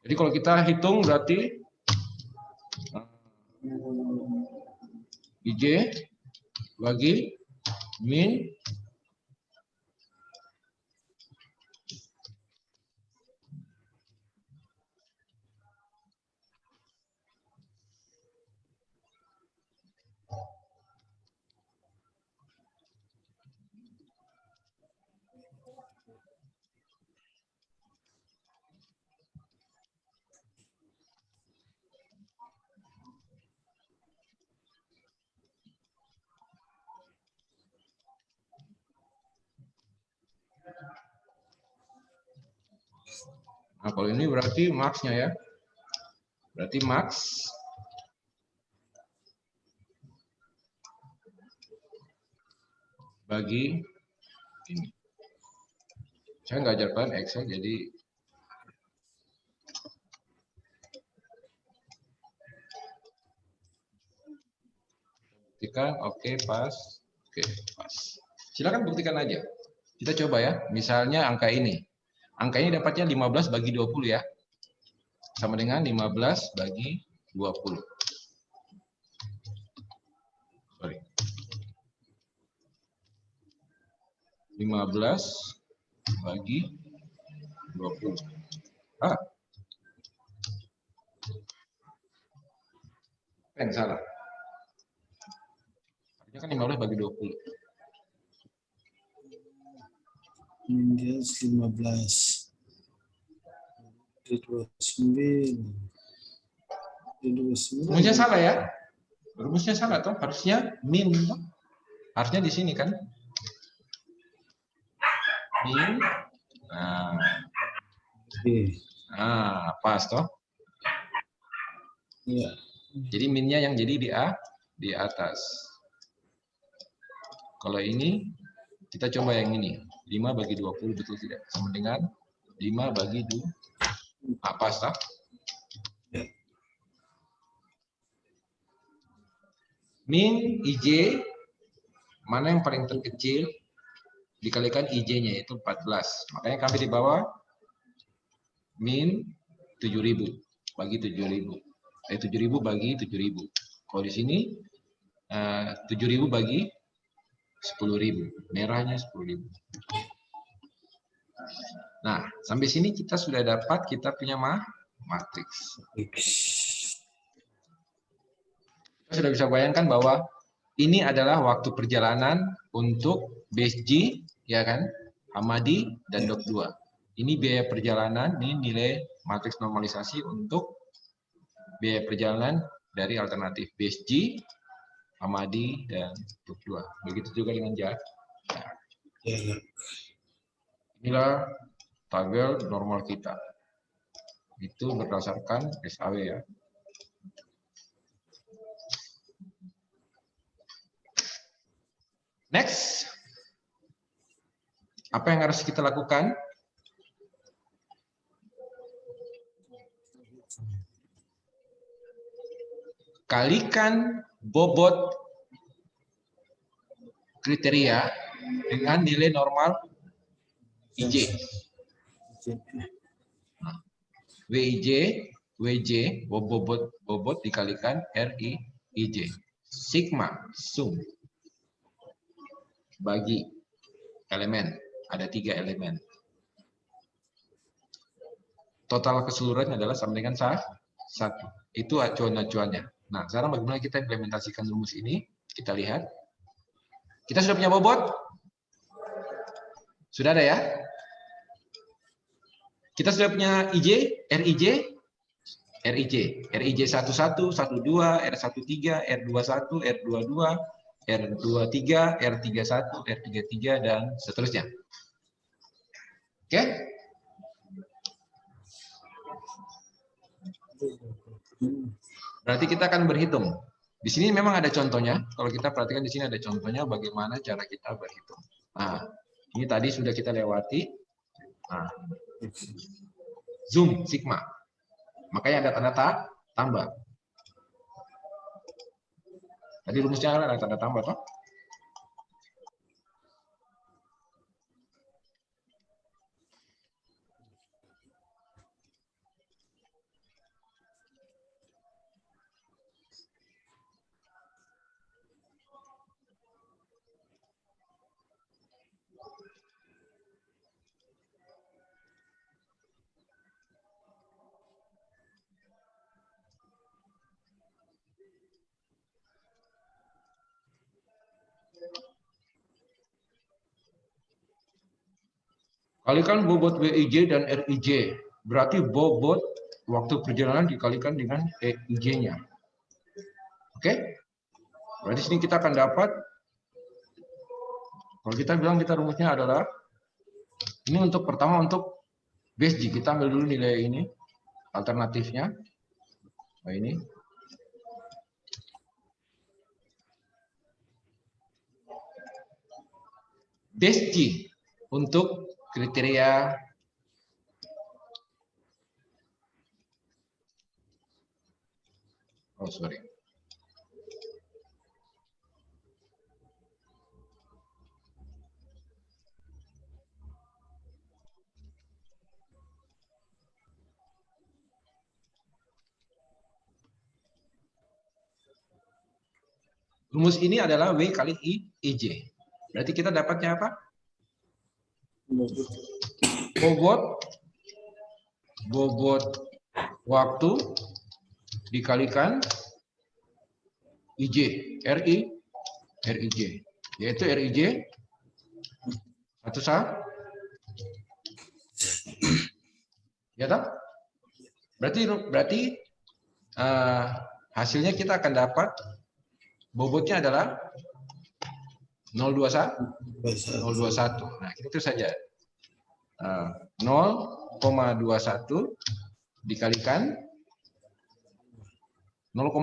B: Jadi kalau kita hitung berarti IJ bagi min Nah, kalau ini berarti max-nya ya. Berarti max bagi ini. Saya nggak ajarkan Excel, jadi buktikan, oke, pas, oke, pas. Silakan buktikan aja. Kita coba ya, misalnya angka ini. Angka ini dapatnya 15 bagi 20 ya. Sama dengan 15 bagi 20. Sorry. 15 bagi 20. Ah. Salah. Ini kan 15 bagi 20.
C: Minus 15. 29. 29.
B: Rumusnya salah ya? Rumusnya salah toh? Harusnya min. Harusnya di sini kan? Min. Nah.
C: Oke.
B: Nah, pas toh?
C: Ya.
B: Jadi minnya yang jadi di atas. Kalau ini kita coba yang ini. 5 bagi 20 betul tidak? Sama dengan 5 bagi 2. Apa sah? Min IJ mana yang paling terkecil dikalikan IJ-nya itu 14. Makanya kami di bawah min 7.000 bagi 7.000. 7.000 bagi 7.000. Kalau di sini 7.000 bagi 10.000. Merahnya 10.000. Nah, sampai sini kita sudah dapat kita punya matriks. Kita sudah bisa bayangkan bahwa ini adalah waktu perjalanan untuk BSG, ya kan, Hamadi dan Dok 2. Ini biaya perjalanan, ini nilai matriks normalisasi untuk biaya perjalanan dari alternatif BSG, Hamadi, dan Dok 2. Begitu juga dengan jarak.
C: Ya.
B: Inilah tabel normal kita. Itu berdasarkan SAW ya. Next. Apa yang harus kita lakukan? Kalikan bobot kriteria dengan nilai normal IJ. WIJ, WJ, bobot dikalikan RIJ. Sigma, sum. Bagi elemen. Ada 3 elemen. Total keseluruhan adalah sama dengan 1. Itu acuan-acuannya. Nah, sekarang bagaimana kita implementasikan rumus ini? Kita lihat. Kita sudah punya bobot? Sudah ada ya? Kita sudah punya IJ, RIJ, RIJ 11, 12, R13, R21, R22, R23, R31, R33, dan seterusnya. Oke? Berarti kita akan berhitung. Di sini memang ada contohnya. Kalau kita perhatikan di sini ada contohnya bagaimana cara kita berhitung. Nah, ini tadi sudah kita lewati. Nah, zoom sigma. Makanya ada tanda tambah. Tadi rumusnya ada tanda tambah toh? Kalikan bobot WIJ dan RIJ. Berarti bobot waktu perjalanan dikalikan dengan EIJ-nya. Oke? Berarti sini kita akan dapat, kalau kita bilang kita rumusnya adalah, ini untuk pertama untuk base G, kita ambil dulu nilai ini, alternatifnya. Nah, ini. Base G untuk kriteria sorry. Rumus ini adalah W kali IJ. Berarti kita dapatnya apa? Bobot waktu dikalikan IJ, RIJ. Yaitu RIJ satu ya tak? Berarti hasilnya kita akan dapat bobotnya adalah 0,21. Nah, itu saja. 0,21 dikalikan 0,5.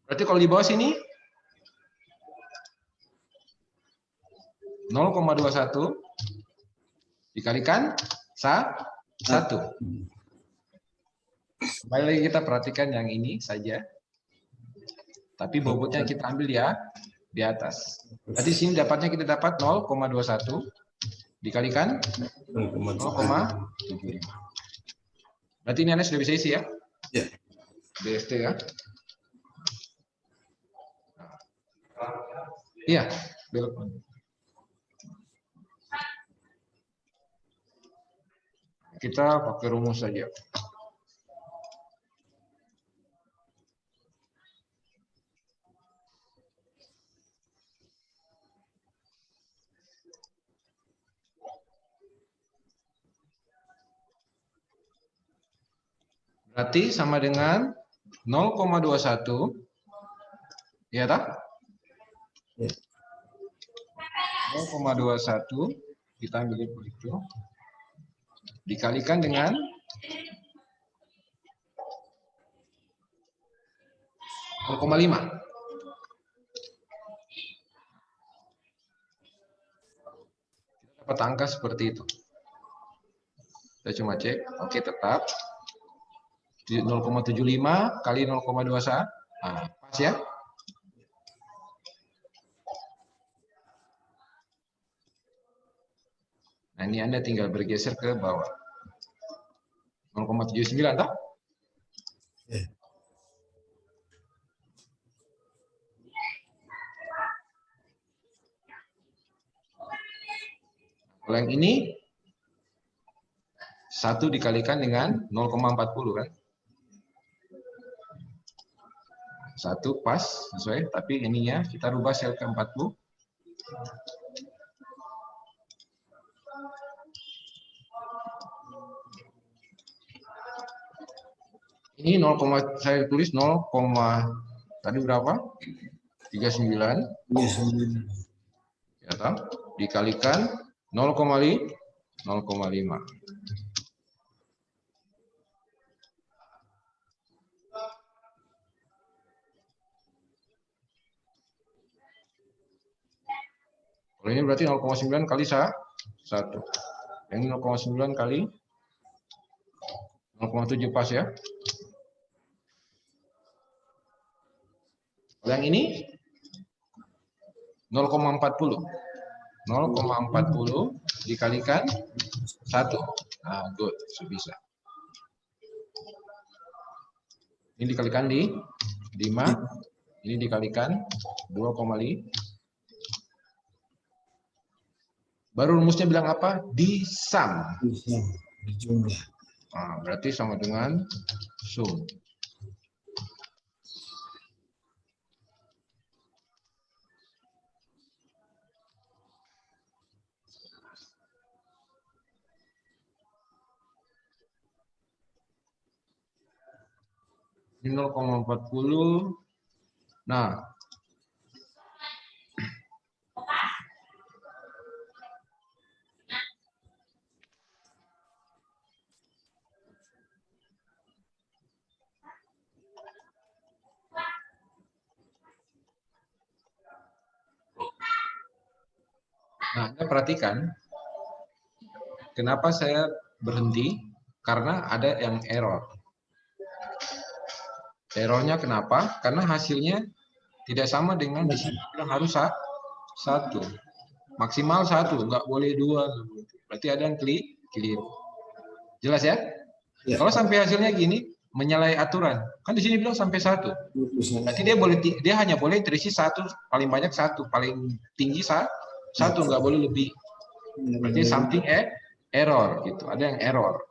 B: Berarti kalau di bawah sini 0,21 dikalikan 1. Kembali lagi kita perhatikan yang ini saja. Tapi bobotnya kita ambil ya di atas. Berarti sini dapatnya kita dapat 0,21 dikalikan 0,75. Berarti ini Anda sudah bisa isi ya?
C: Ya.
B: BST ya? Iya, belok. Kita pakai rumus saja. Berarti sama dengan 0,21. Ya tak? 0,21 kita ambil itu dikalikan dengan 0,5. Kita dapat angka seperti itu. Kita cuma cek, oke tetap 0,75 kali 0,21. Nah, pas ya? Nah, ini Anda tinggal bergeser ke bawah. 0,79 tak? Kalau yang ini 1 dikalikan dengan 0,40 kan? 1 pas sesuai, tapi ininya kita rubah sel ke 40. Ini 0, saya tulis 0, tadi berapa? 39. Ya kan? Dikalikan 0,5. Kalau ini berarti 0,9 kali 1. Yang ini 0,9 kali 0,7 pas ya. Yang ini 0,40. 0,40 dikalikan 1. Nah, good, bisa. Ini dikalikan di 5. Ini dikalikan 2,5. Baru rumusnya bilang apa? Disam.
C: Dijumlah.
B: Nah, berarti sama dengan sum. Ini 0,40. Nah, Nah, Anda perhatikan, kenapa saya berhenti? Karena ada yang error. Errornya kenapa? Karena hasilnya tidak sama dengan di sini bilang harus satu. Maksimal satu, nggak boleh dua. Berarti ada yang keliru. Jelas ya?
C: Ya.
B: Kalau sampai hasilnya gini, menyalahi aturan. Kan di sini bilang sampai satu. Berarti dia hanya boleh terisi satu, paling banyak satu, paling tinggi satu, nggak boleh lebih. Berarti something error gitu. Ada yang error.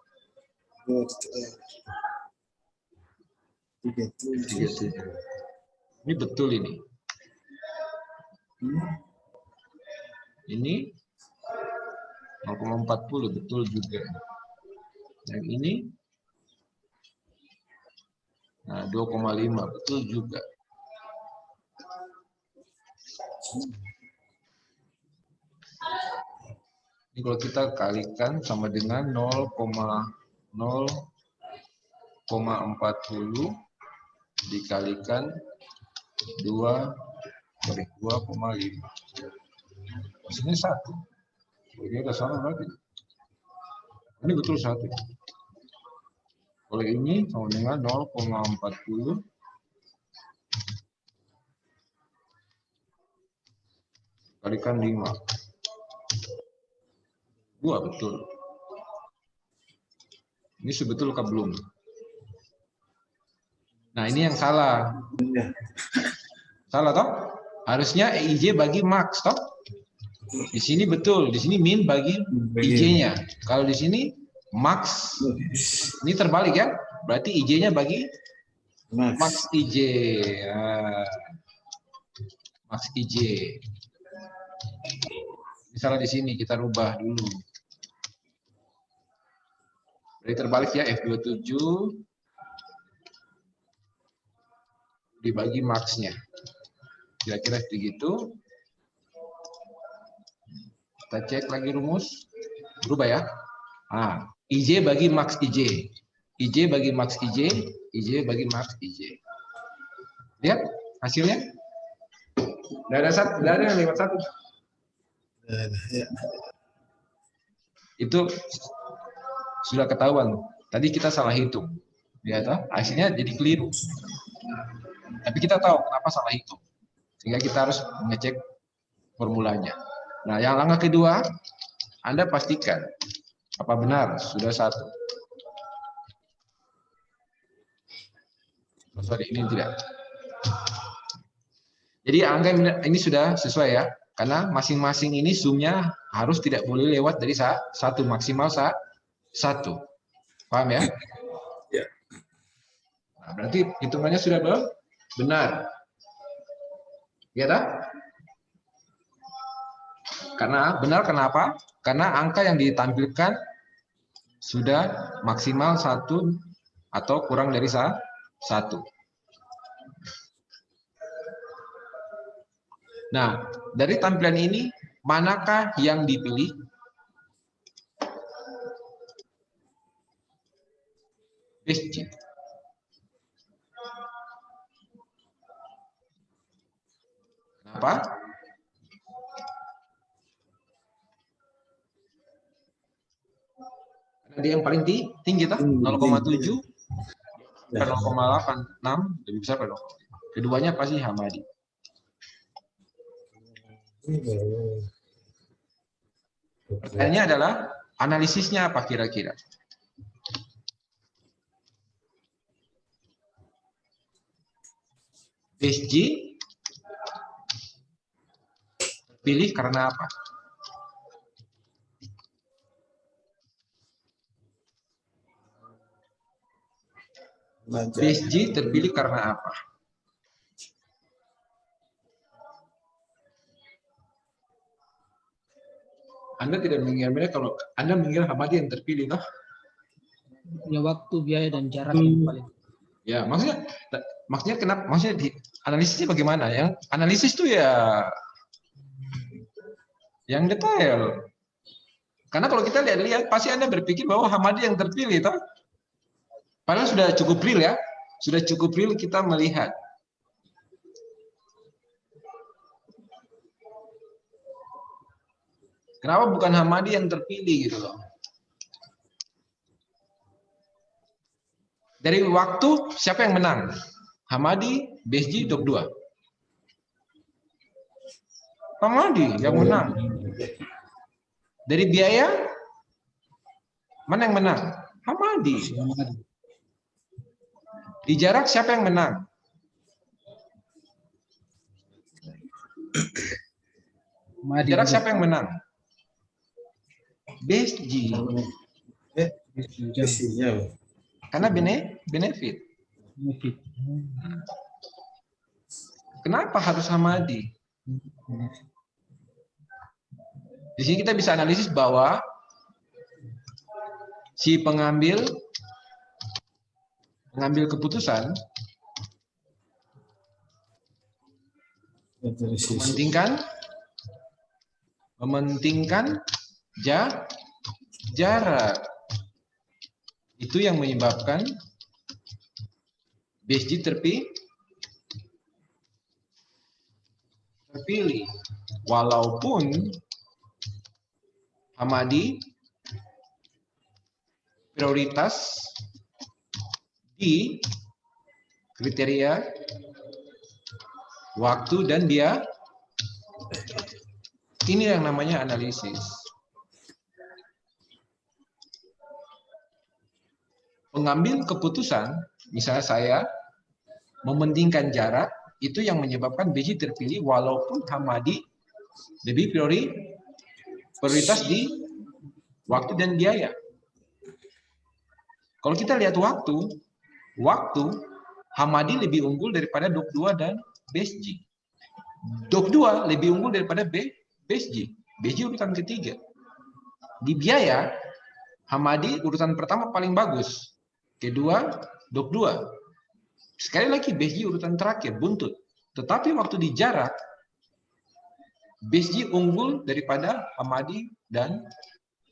B: 37. Ini betul ini. Ini 0,40 betul juga. Yang ini nah 2,5 betul juga. Ini kalau kita kalikan sama dengan 0,40 dikalikan 2,5. Maksudnya satu. Ini ada sama berarti. Ini betul satu. Kalau ini sama dengan 0,40 kalikan 5. 2 betul. Ini sebetul kah belum? Nah, ini yang salah. Salah toh? Harusnya EIJ bagi max toh? Di sini betul, di sini min bagi IJ-nya. Kalau di sini max, ini terbalik ya. Berarti IJ-nya bagi max IJ. Max IJ. Misalnya di sini kita rubah dulu. Berarti terbalik ya, F27 dibagi max-nya. Kira-kira begitu. Kita cek lagi rumus. Berubah ya. Nah, IJ bagi max IJ. IJ bagi max IJ. IJ bagi max IJ. Lihat hasilnya. Tidak ada yang lewat satu. Itu sudah ketahuan. Tadi kita salah hitung. Ya, toh? Hasilnya jadi keliru. Tapi kita tahu kenapa salah hitung. Sehingga kita harus mengecek formulanya. Nah, yang langkah kedua, Anda pastikan apa benar sudah satu. Sorry, ini tidak. Jadi angka ini sudah sesuai ya, karena masing-masing ini zoom-nya harus tidak boleh lewat dari satu, maksimal satu. Paham ya?
C: Ya.
B: Nah, berarti hitungannya sudah benar. Ya tak? Karena benar kenapa? Karena angka yang ditampilkan sudah maksimal satu atau kurang dari satu. Nah, dari tampilan ini manakah yang dipilih? PSG. Kenapa? Karena dia yang paling tinggi, 0,7 per 0,86 lebih besar per 0,5. Keduanya pasti Hamadi. Pertanyaannya adalah analisisnya apa kira-kira? PSG pilih karena apa? PSG terpilih karena apa? Anda tidak mengira kalau Anda mengira Hamadi yang terpilih, toh?
A: Ya, waktu, biaya, dan jarak yang paling.
B: Ya, maksudnya kenapa? Maksudnya analisisnya bagaimana? Yang analisis itu ya yang detail. Karena kalau kita lihat pasti Anda berpikir bahwa Hamadi yang terpilih, toh? Padahal sudah cukup real ya, sudah cukup real kita melihat. Kenapa bukan Hamadi yang terpilih gitu loh? Dari waktu siapa yang menang? Hamadi, BSG, 22. Hamadi yang menang. Dari biaya mana yang menang? Hamadi. Di jarak siapa yang menang? Di jarak siapa yang menang? BSG. Karena benefit. Kenapa harus Hamadi? Di sini kita bisa analisis bahwa si pengambil keputusan mementingkan jarak. Itu yang menyebabkan BSG terpilih. Walaupun Hamadi prioritas di kriteria waktu dan dia ini yang namanya analisis. Pengambil keputusan, misalnya saya mementingkan jarak, itu yang menyebabkan BSG terpilih walaupun Hamadi lebih prioritas di waktu dan biaya. Kalau kita lihat waktu Hamadi lebih unggul daripada 22 dan BSG. 22 lebih unggul daripada BSG. BSG urutan ketiga. Di biaya, Hamadi urutan pertama paling bagus. Kedua, 22. Sekali lagi BSG urutan terakhir, buntut. Tetapi waktu di jarak, BSG unggul daripada Hamadi dan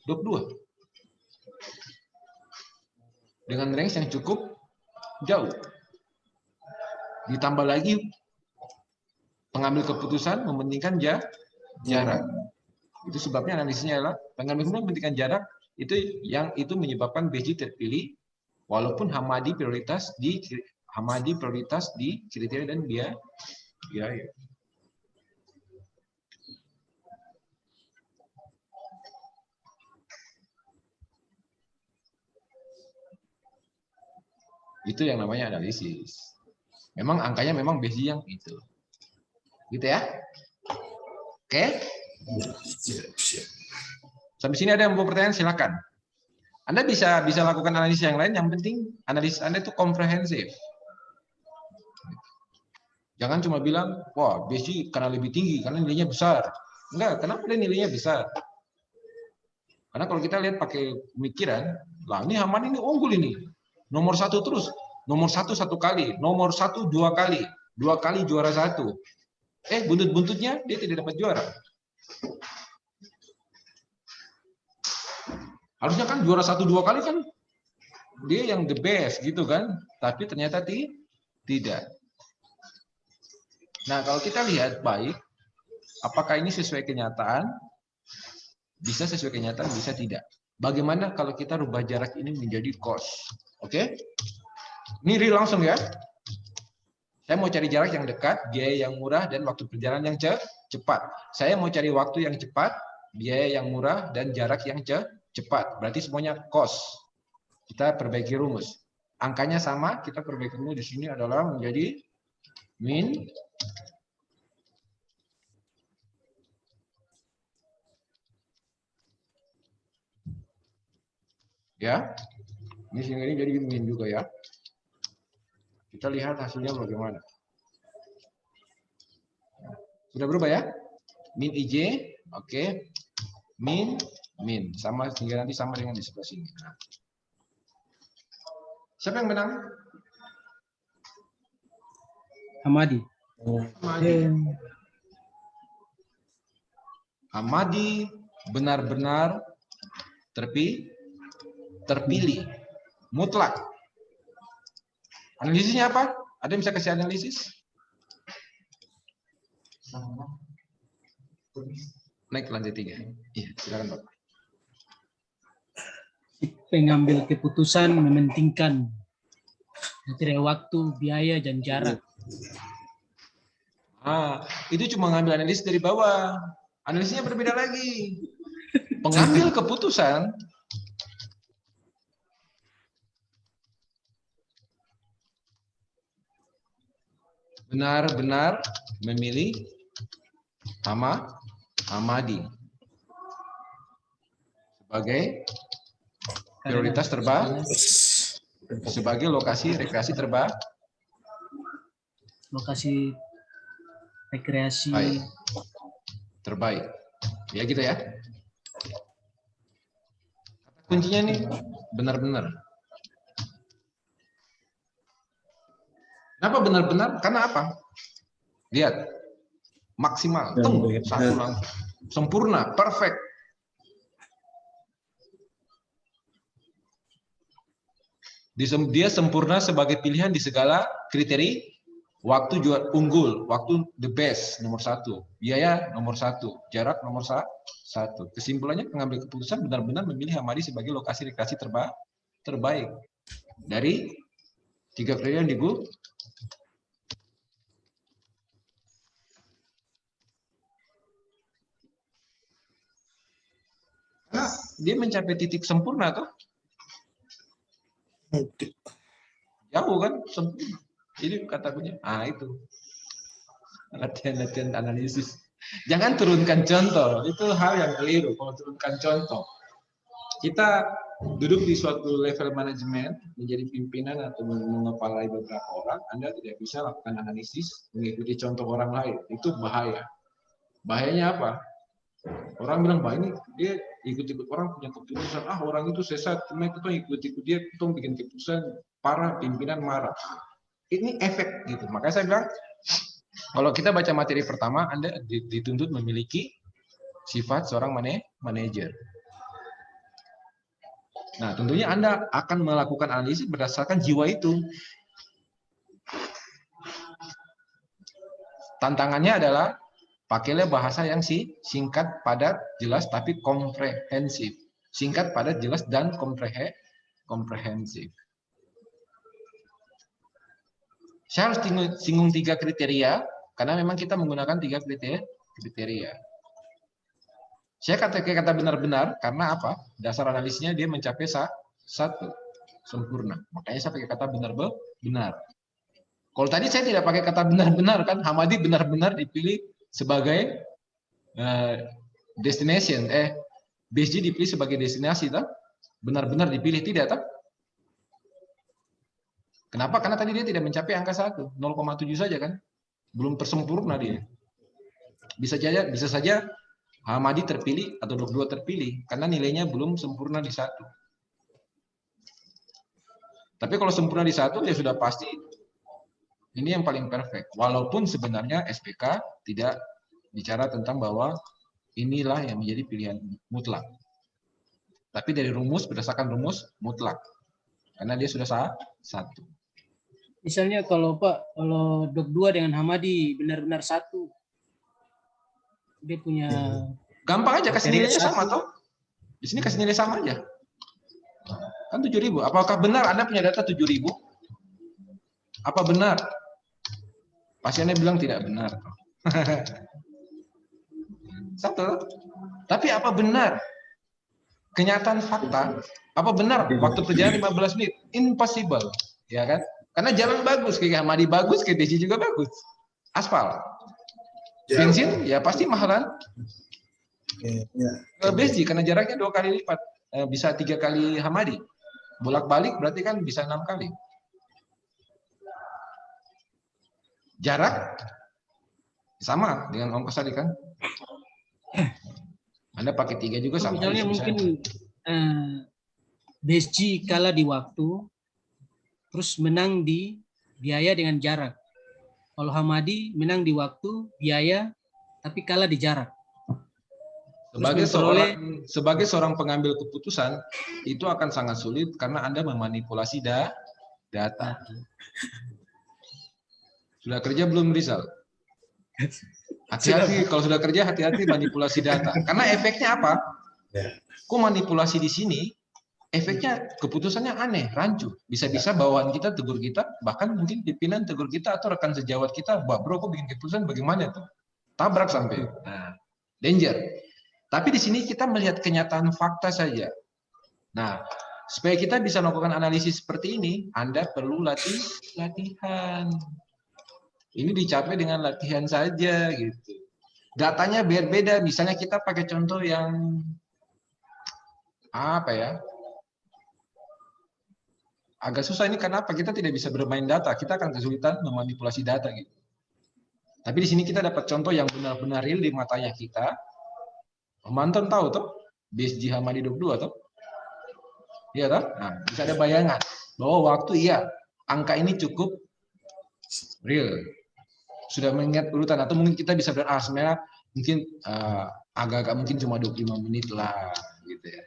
B: 22. Dengan range yang cukup jauh. Ditambah lagi pengambil keputusan mementingkan jarak. Itu sebabnya analisisnya adalah pengambil keputusan mementingkan jarak itu menyebabkan BSG terpilih walaupun Hamadi prioritas di kriteria dan biaya. Itu yang namanya analisis. Memang angkanya memang BSG yang itu. Gitu ya. Oke? Sampai sini ada yang mau pertanyaan, silakan. Anda bisa lakukan analisis yang lain, yang penting analisis Anda itu komprehensif. Jangan cuma bilang, wah BSG karena lebih tinggi, karena nilainya besar. Enggak, kenapa nilainya besar? Karena kalau kita lihat pakai pemikiran, lah ini Hamadi ini unggul ini. Nomor 1 terus, nomor 1 1 kali, nomor 1 2 kali, 2 kali juara 1. Buntut-buntutnya dia tidak dapat juara. Harusnya kan juara 1 2 kali kan dia yang the best gitu kan, tapi ternyata tidak. Nah, kalau kita lihat baik, apakah ini sesuai kenyataan? Bisa sesuai kenyataan, bisa tidak. Bagaimana kalau kita rubah jarak ini menjadi cost? Oke? Ini real langsung ya. Saya mau cari jarak yang dekat, biaya yang murah, dan waktu perjalanan yang cepat. Saya mau cari waktu yang cepat, biaya yang murah, dan jarak yang cepat. Berarti semuanya cost. Kita perbaiki rumus. Angkanya sama, kita perbaiki rumus di sini adalah menjadi min ya. Ini sini jadi min juga ya. Kita lihat hasilnya bagaimana. Sudah berubah ya? Min IJ, oke. Min sama sehingga nanti sama dengan di sebelah sini. Siapa yang menang?
A: Hamadi.
B: Hamadi benar-benar terpilih mutlak. Analisisnya apa? Ada yang bisa kasih analisis? Naik ke lantai 3. Iya, silakan Pak.
A: Pengambil keputusan mementingkan kriteria waktu, biaya, dan jarak.
B: Itu cuma ngambil analisis dari bawah. Analisisnya berbeda lagi. Pengambil keputusan benar-benar memilih Hamadi sebagai prioritas sebagai lokasi rekreasi
A: lokasi rekreasi
B: terbaik. Ya gitu ya. Kata kuncinya nih benar-benar. Kenapa benar-benar? Karena apa? Lihat. Maksimal. Satu langsung. Sempurna, perfect. Dia sempurna sebagai pilihan di segala kriteria. Waktu juga unggul, waktu the best, nomor 1. Biaya nomor 1, jarak nomor 1. Kesimpulannya pengambil keputusan benar-benar memilih Hamadi sebagai lokasi rekreasi terbaik. Dari 3 kriteria yang dibu. Karena dia mencapai titik sempurna tuh. Jauh kan sempurna. Jadi kata kuncinya, itu latihan analisis. Jangan turunkan contoh, itu hal yang keliru. Kalau turunkan contoh, kita duduk di suatu level manajemen, menjadi pimpinan atau mengepalai beberapa orang, Anda tidak bisa lakukan analisis mengikuti contoh orang lain. Itu bahaya. Bahayanya apa? Orang bilang, ini dia ikut-ikut orang punya keputusan, orang itu sesat, cuma kita ikut-ikut dia, kita bikin keputusan, parah, pimpinan marah. Ini efek gitu. Makanya saya bilang, kalau kita baca materi pertama, Anda dituntut memiliki sifat seorang manajer. Nah, tentunya Anda akan melakukan analisis berdasarkan jiwa itu. Tantangannya adalah pakailah bahasa yang singkat, padat, jelas, tapi komprehensif. Singkat, padat, jelas, dan komprehensif. Saya harus singgung 3 kriteria, karena memang kita menggunakan 3 kriteria. Saya kata benar-benar, karena apa? Dasar analisisnya dia mencapai 1, sempurna. Makanya saya pakai kata benar-benar. Kalau tadi saya tidak pakai kata benar-benar, kan Hamadi benar-benar dipilih sebagai destination, BSG dipilih sebagai destinasi, tak? Benar-benar dipilih, tidak, tak? Kenapa? Karena tadi dia tidak mencapai angka 1, 0,7 saja kan? Belum tersempurna dia. Bisa saja Hamadi terpilih atau 22 terpilih karena nilainya belum sempurna di 1. Tapi kalau sempurna di 1 ya sudah pasti ini yang paling perfect. Walaupun sebenarnya SPK tidak bicara tentang bahwa inilah yang menjadi pilihan mutlak. Tapi dari rumus, berdasarkan rumus mutlak. Karena dia sudah 1.
A: Misalnya kalau Dok 2 dengan Hamadi benar-benar 1. Dia punya
B: gampang aja, kasih nilainya sama toh. Di sini kasih nilai sama aja. Kan 7.000. Apakah benar Anda punya data 7.000? Apa benar? Pasiennya bilang tidak benar. Satu. Tapi apa benar? Kenyataan fakta, apa benar waktu perjalanan 15 menit? Impossible, ya kan? Karena jalan bagus, kayak Hamadi bagus, kayak Desi juga bagus. Aspal. Bensin ya pasti mahalan. BSG karena jaraknya 2 kali lipat, bisa 3 kali Hamadi. Bolak-balik berarti kan bisa 6 kali. Jarak sama dengan ongkos tadi kan. Anda pakai 3 juga sama.
A: Misalnya mungkin BSG kalah di waktu, terus menang di biaya dengan jarak. Kalau Hamadi menang di waktu, biaya, tapi kalah di jarak.
B: Sebagai seorang pengambil keputusan, itu akan sangat sulit karena Anda memanipulasi data. Sudah kerja belum Rizal? Hati-hati kalau sudah kerja, hati-hati manipulasi data. Karena efeknya apa?
C: Ya.
B: Kok manipulasi di sini, efeknya keputusannya aneh, rancu. Bisa-bisa bawahan kita tegur kita, bahkan mungkin pimpinan tegur kita atau rekan sejawat kita, bro kok bikin keputusan bagaimana tuh? Tabrak sampai. Nah, danger. Tapi di sini kita melihat kenyataan fakta saja. Nah, supaya kita bisa melakukan analisis seperti ini, Anda perlu latihan. Ini dicapai dengan latihan saja gitu. Datanya berbeda. Misalnya kita pakai contoh yang apa ya? Agak susah ini karena apa? Kita tidak bisa bermain data. Kita akan kesulitan memanipulasi data gitu. Tapi di sini kita dapat contoh yang benar-benar real di matanya kita. Mantan tahu tuh, BSG Hamadi 22 tuh. Iya toh? Nah, bisa ada bayangan bahwa waktu iya angka ini cukup real. Sudah mengingat urutan atau mungkin kita bisa sebenarnya mungkin agak-agak mungkin cuma 25 menit lah gitu ya.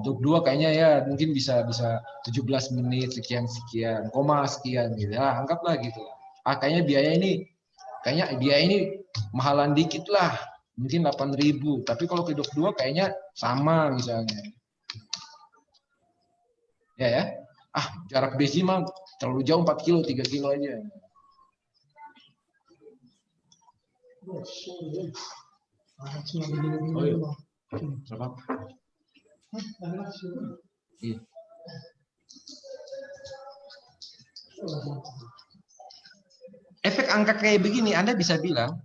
B: 22 kayaknya ya mungkin bisa 17 menit sekian koma sekian gitu. Anggaplah gitu. Kayaknya biaya ini mahalan dikit lah. Mungkin 8.000, tapi kalau ke 22 kayaknya sama misalnya. Ya. Jarak besi mah terlalu jauh 4 kilo, 3 kilo aja. Oh iya. Iya. Efek angka kayak begini Anda bisa bilang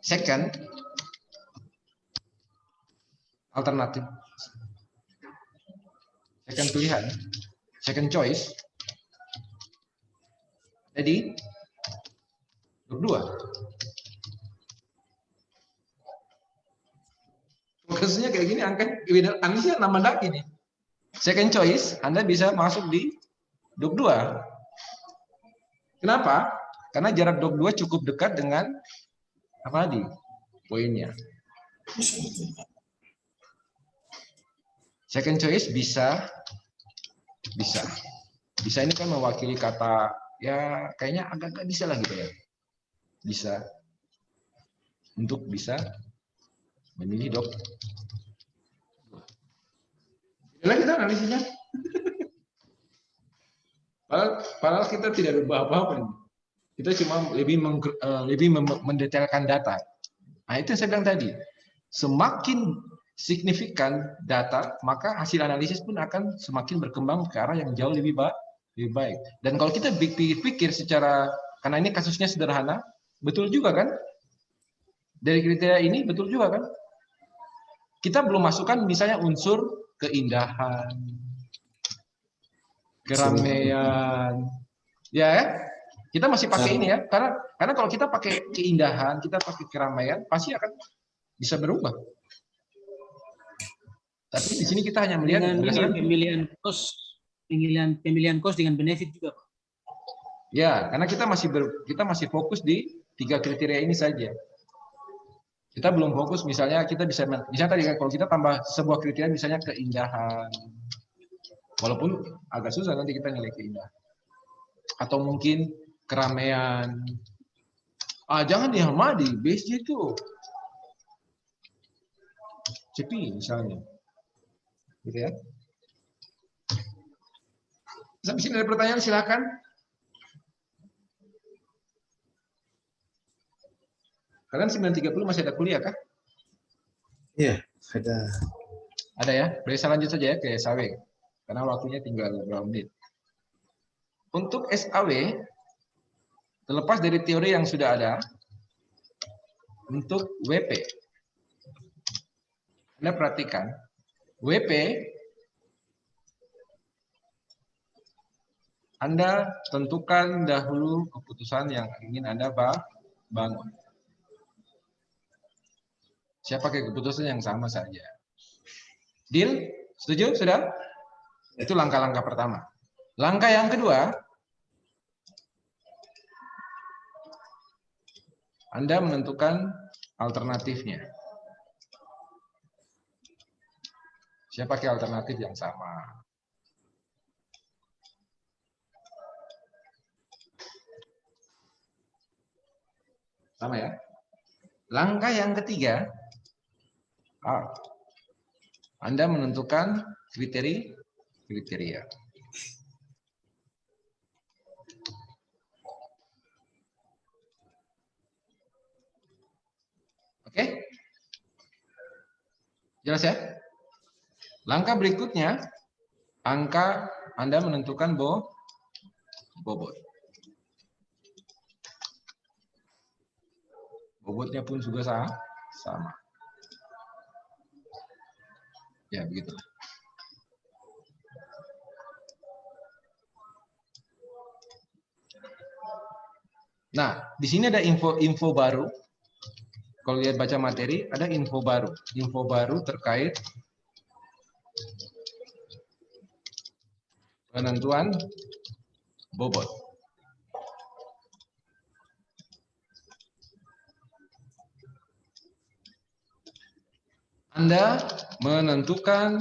B: second alternatif, second pilihan, second choice. Jadi 22. Fokusnya kayak gini, angkanya nama daki nih. Second choice, Anda bisa masuk di 22. Kenapa? Karena jarak 22 cukup dekat dengan apa tadi? Poinnya. Second choice bisa ini kan mewakili kata ya kayaknya agak-agak bisa lah gitu ya. Bisa untuk bisa memilih dok. Inilah kita analisisnya. Padahal kita tidak berubah apa-apa. Kita cuma lebih mendetailkan data. Nah itu yang saya bilang tadi. Semakin signifikan data, maka hasil analisis pun akan semakin berkembang ke arah yang jauh lebih baik. Dan kalau kita pikir secara, karena ini kasusnya sederhana, betul juga kan? Dari kriteria ini betul juga kan? Kita belum masukkan misalnya unsur keindahan, keramaian, ya. Kita masih pakai ini ya, karena kalau kita pakai keindahan, kita pakai keramaian, pasti akan bisa berubah. Tapi di sini kita hanya melihat
A: dengan pemilihan cost dengan benefit juga, Pak.
B: Ya, karena kita masih fokus di 3 kriteria ini saja. Kita belum fokus misalnya misalnya tadi kalau kita tambah sebuah kriteria misalnya keindahan. Walaupun agak susah nanti kita nilai keindahan. Atau mungkin keramaian. Jangan di Hamadi, BSG itu CP misalnya. Gitu ya. Sampai sini ada pertanyaan silakan. Kalian 9.30 masih ada kuliah kah?
C: Iya, ada.
B: Ada ya. Bisa lanjut saja ya ke SAW. Karena waktunya tinggal beberapa menit. Untuk SAW, terlepas dari teori yang sudah ada, untuk WP, Anda perhatikan, WP, Anda tentukan dahulu keputusan yang ingin Anda bangun. Saya pakai keputusan yang sama saja. Deal? Setuju? Sudah? Itu langkah-langkah pertama. Langkah yang kedua, Anda menentukan alternatifnya. Saya pakai alternatif yang sama. Sama ya. Langkah yang ketiga, Anda menentukan kriteria. Oke? Jelas ya? Langkah berikutnya, Anda menentukan bobot. Bobotnya pun juga sama. Ya, begitu. Nah, di sini ada info baru. Kalau lihat baca materi, ada info baru. Info baru terkait penentuan bobot. Anda menentukan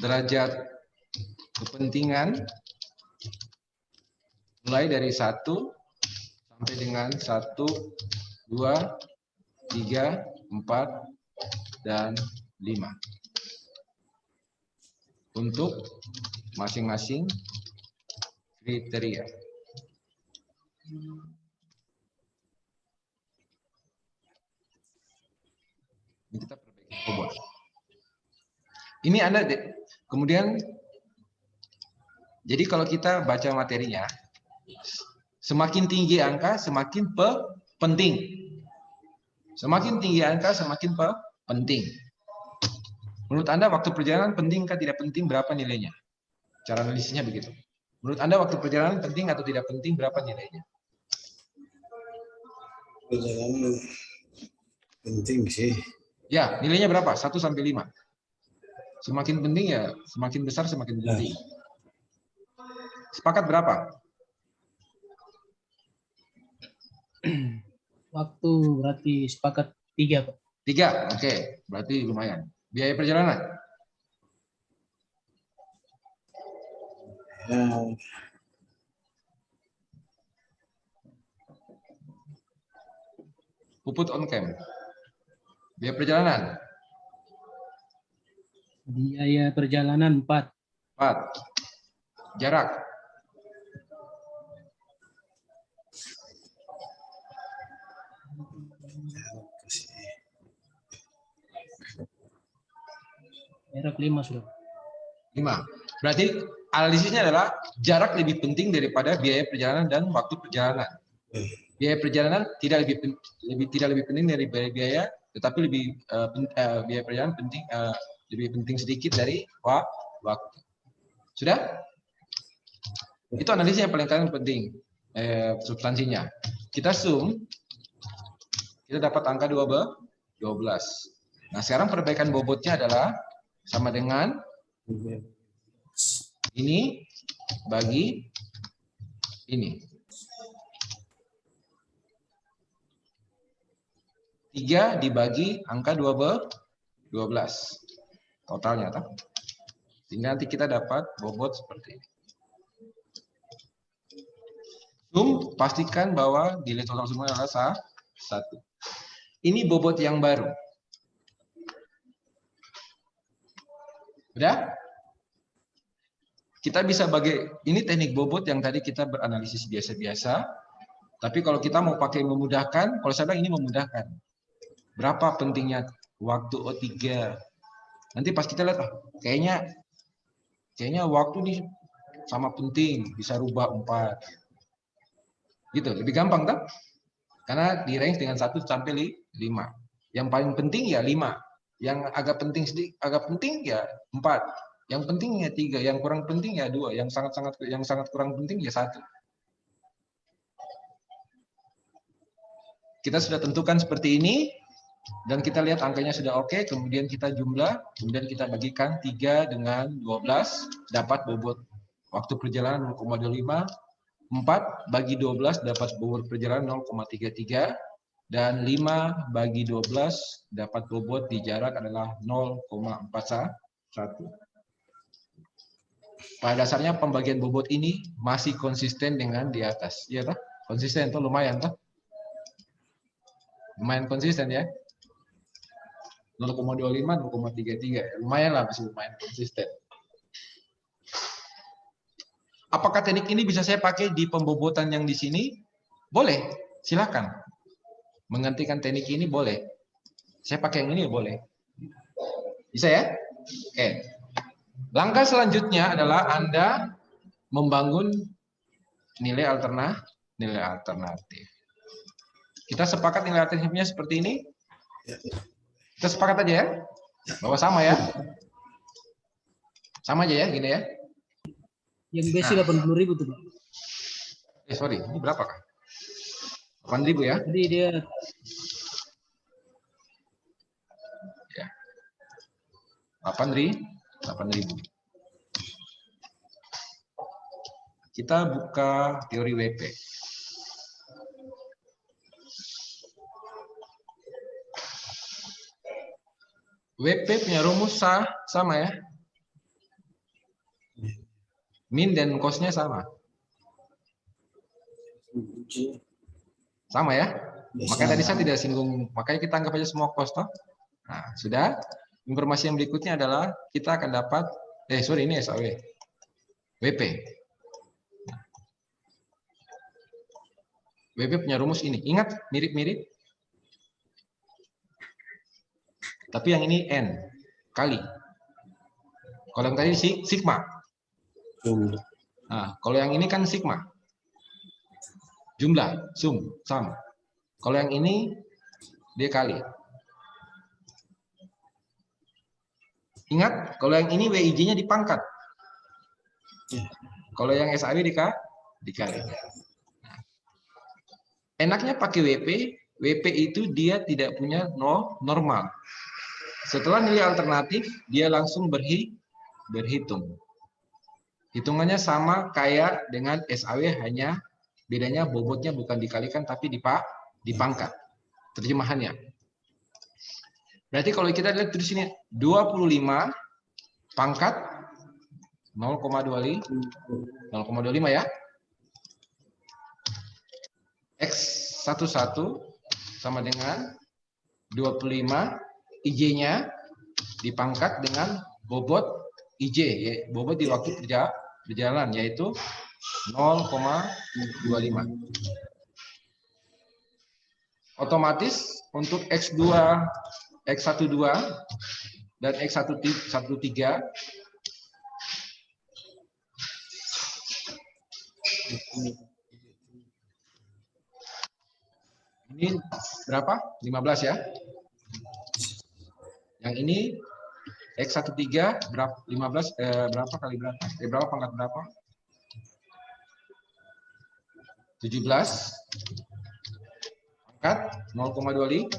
B: derajat kepentingan mulai dari 1 sampai dengan 1, 2, 3, 4, dan 5. Untuk masing-masing kriteria. Ini kita perbaiki bobot. Ini Anda kemudian, jadi kalau kita baca materinya, semakin tinggi angka semakin penting. Semakin tinggi angka semakin penting. Menurut Anda waktu perjalanan penting atau tidak penting, berapa nilainya? Cara analisisnya begitu. Menurut Anda waktu perjalanan penting atau tidak penting, berapa nilainya?
C: Perjalanan penting sih.
B: Ya, nilainya berapa? 1 sampai 5. Semakin penting ya, semakin besar semakin penting. Sepakat berapa?
A: Waktu berarti sepakat 3, Pak.
B: 3, oke. Berarti lumayan. Biaya perjalanan?
C: Ya,
B: Puput on cam. Biaya perjalanan?
A: Biaya perjalanan 4.
B: 4. Jarak?
A: Jarak 5 sudah.
B: 5. Berarti analisisnya adalah jarak lebih penting daripada biaya perjalanan dan waktu perjalanan. Biaya perjalanan tidak lebih penting dari biaya, tetapi biaya perjalanan penting, lebih penting sedikit dari waktu. Sudah? Itu analisis yang paling penting, substansinya. Kita zoom, kita dapat angka 12. Nah, sekarang perbaikan bobotnya adalah sama dengan ini bagi ini. 3 dibagi angka 12. Totalnya, tak? Sehingga nanti kita dapat bobot seperti ini. Zoom, pastikan bahwa nilai total semua adalah 1. Ini bobot yang baru. Udah? Kita bisa bagi, ini teknik bobot yang tadi kita beranalisis biasa-biasa. Tapi kalau kita mau pakai memudahkan, kalau saya bilang ini memudahkan. Berapa pentingnya waktu O3? Nanti pas kita lihat, kayaknya waktu nih sama penting, bisa rubah 4. Gitu, lebih gampang kan? Karena di range dengan 1 sampai 5. Yang paling penting ya 5. Yang agak penting ya 4. Yang penting ya 3, yang kurang penting ya 2, yang sangat kurang penting ya 1. Kita sudah tentukan seperti ini dan kita lihat angkanya sudah oke, kemudian kita jumlah, kemudian kita bagikan 3 dengan 12, dapat bobot waktu perjalanan 0,25, 4 bagi 12 dapat bobot perjalanan 0,33, dan 5 bagi 12 dapat bobot di jarak adalah 0,41. Pada dasarnya pembagian bobot ini masih konsisten dengan di atas. Iya, tak? Konsisten tuh lumayan, tak? Lumayan konsisten ya. 0,25, 0,33. Lumayan lah, masih lumayan konsisten. Apakah teknik ini bisa saya pakai di pembobotan yang di sini? Boleh, silakan. Menggantikan teknik ini boleh. Saya pakai yang ini boleh. Bisa ya? Oke. Langkah selanjutnya adalah Anda membangun nilai alternatif. Kita sepakat nilai alternatifnya seperti ini? Kita sepakat aja ya? Bahwa sama ya? Sama aja ya, gini ya?
A: Yang basic 80.000 tuh, Pak.
B: Sorry, ini berapa Kak? 8.000 ya?
A: Jadi dia
B: Ya. 8.000. Kita buka teori WP. WP punya rumus sama ya? Min dan cost-nya sama. Sama ya? Makanya tadi saya tidak singgung, makanya kita anggap aja semua cost. Nah, sudah. Informasi yang berikutnya adalah kita akan dapat, ini SAW. WP. WP punya rumus ini. Ingat, mirip-mirip. Tapi yang ini N, kali. Kalau yang tadi sigma. Nah, kalau yang ini kan sigma. Jumlah, sum, sama. Kalau yang ini, dia kali. Ingat, kalau yang ini WIJ-nya dipangkat. Kalau yang SAW dikali. Enaknya pakai WP. WP itu dia tidak punya normal. Setelah nilai alternatif, dia langsung berhitung. Hitungannya sama kayak dengan SAW, hanya bedanya bobotnya bukan dikalikan tapi dipangkat. Terjemahannya. Berarti kalau kita lihat di sini 25 pangkat 0,25 ya. X11 sama dengan 25 IJ-nya dipangkat dengan bobot IJ, ya, bobot di waktu berjalan, yaitu 0,25. Otomatis untuk X2, X12 dan X13 ini berapa? 15 ya. Yang ini X13 berapa? 15 berapa kali berapa? Berapa pangkat berapa? 17 pangkat 0,25.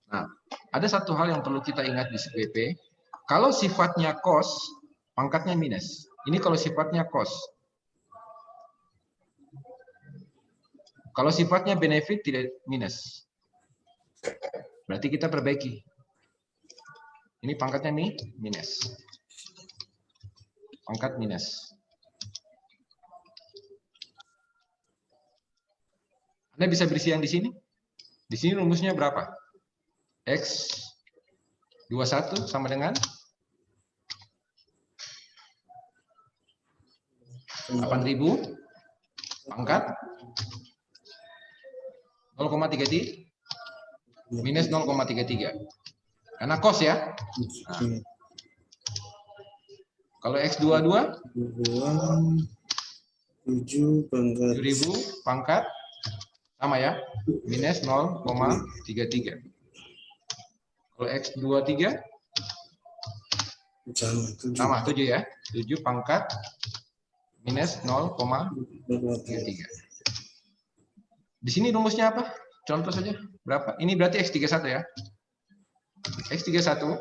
B: Nah, ada satu hal yang perlu kita ingat di WP. Kalau sifatnya cost, pangkatnya minus. Ini kalau sifatnya cost. Kalau sifatnya benefit tidak minus. Berarti kita perbaiki. Ini pangkatnya minus. Pangkat minus. Anda bisa berisi yang di sini. Di sini rumusnya berapa? X21 sama dengan 8.000 pangkat 0,33 minus 0,33. Karena cost ya. Nah. Kalau X22 7.000 pangkat sama ya, minus 0,33. Kalau X23 sama 7 ya, 7 pangkat minus 0,33. Di sini rumusnya apa? Contoh saja, berapa? Ini berarti X31 ya. X31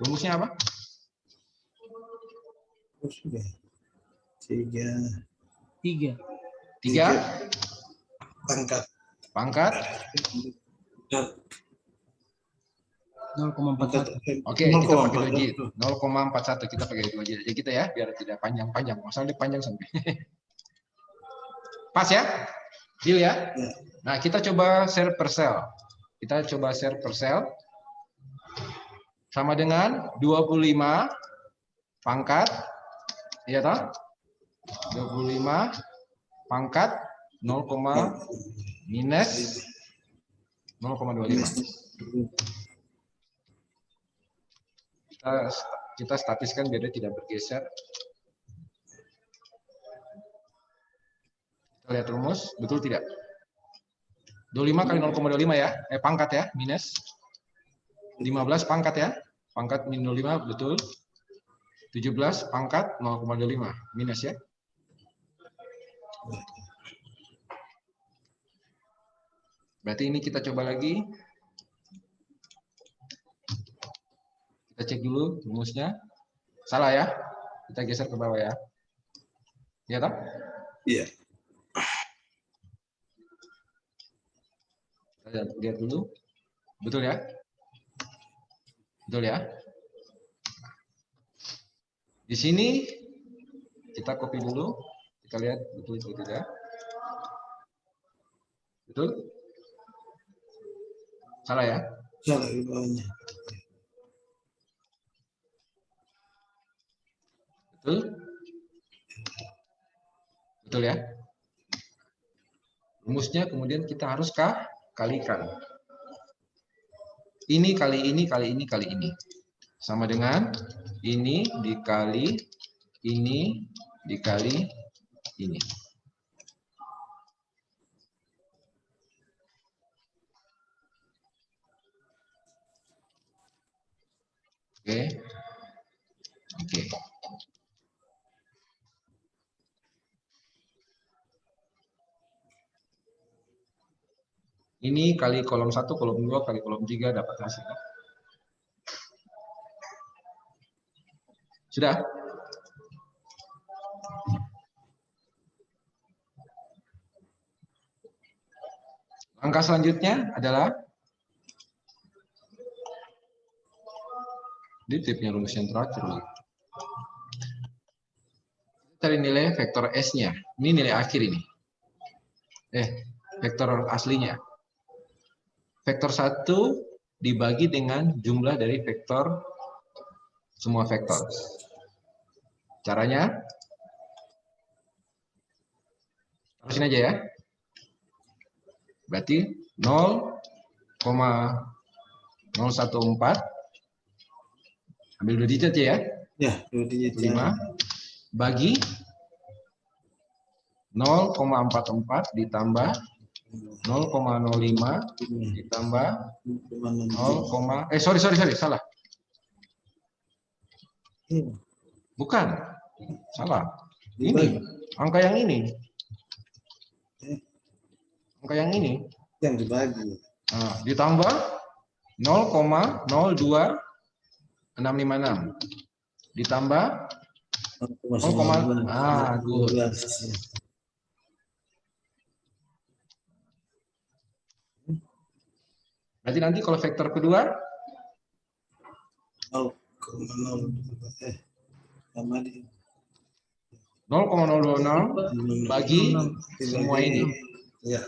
B: rumusnya apa?
A: 3
B: pangkat
A: 0,41.
B: Oke, kita pakai digit 0,41, kita pakai 2 digit aja kita ya, biar tidak panjang-panjang. Masalahnya panjang sampai. Pas ya? Deal ya?
C: Ya.
B: Nah, kita coba share per sel. Kita coba share per sel. Sama dengan 25 pangkat. Iya toh? 25 pangkat 0, minus 0,25. Kita statiskan biar dia tidak bergeser. Kita lihat rumus, betul tidak? 25 kali 0,25 ya, pangkat ya, minus 15 pangkat ya, pangkat minus 0,5 betul. 17 pangkat 0,25 minus ya. Berarti ini kita coba lagi. Kita cek dulu rumusnya. Salah ya? Kita geser ke bawah ya. Iya toh?
C: Iya.
B: Kita lihat dulu. Betul ya? Betul ya? Di sini kita copy dulu. Kita lihat betul atau tidak. Betul? Salah ya?
C: Salah di bawahnya.
B: Betul? Betul ya? Rumusnya kemudian kita harus kalikan. Ini kali ini kali ini kali ini. Sama dengan ini dikali ini dikali ini. Oke. Oke. Ini kali kolom 1, kolom 2, kali kolom 3 dapat hasil. Sudah? Langkah selanjutnya adalah di tipnya rumus yang terakhir. Cari nilai vektor S-nya. Ini nilai akhir ini. Vektor aslinya. Vektor 1 dibagi dengan jumlah dari vektor semua vektor. Caranya taruhin aja ya. Berarti 0,014 ambil 2 digit ya.
C: Ya, 2 digit.
B: 5 bagi 0,44 ditambah 0,05 ditambah 0, sorry salah. Bukan. Salah. Ini angka yang ini. Angka yang ini.
C: Yang dibagi.
B: Nah, ditambah 0,02656 ditambah 0, good. Berarti nanti kalau vektor kedua 0,026 bagi semua ini.
C: Ya.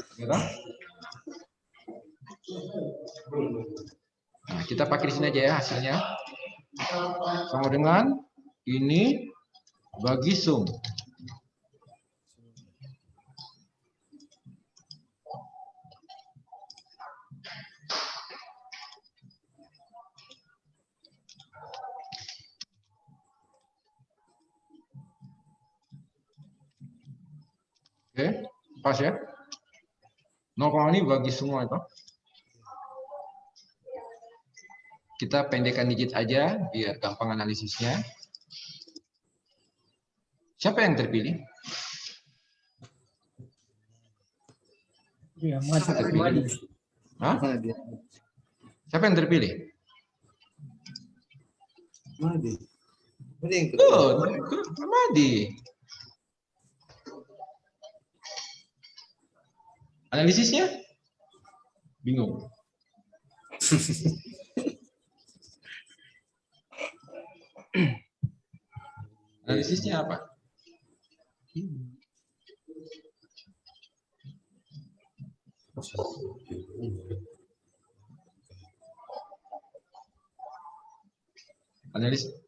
B: Nah, kita pakai di sini aja ya hasilnya. Sama dengan ini bagi sum. Oke, pas ya. 0, ini bagi semua itu. Kita pendekkan digit aja biar gampang analisisnya. Siapa yang terpilih?
A: Ya,
B: terpilih. Hah? Siapa yang terpilih?
C: Madi.
B: Madi. Analisisnya? Bingung. Analisisnya apa?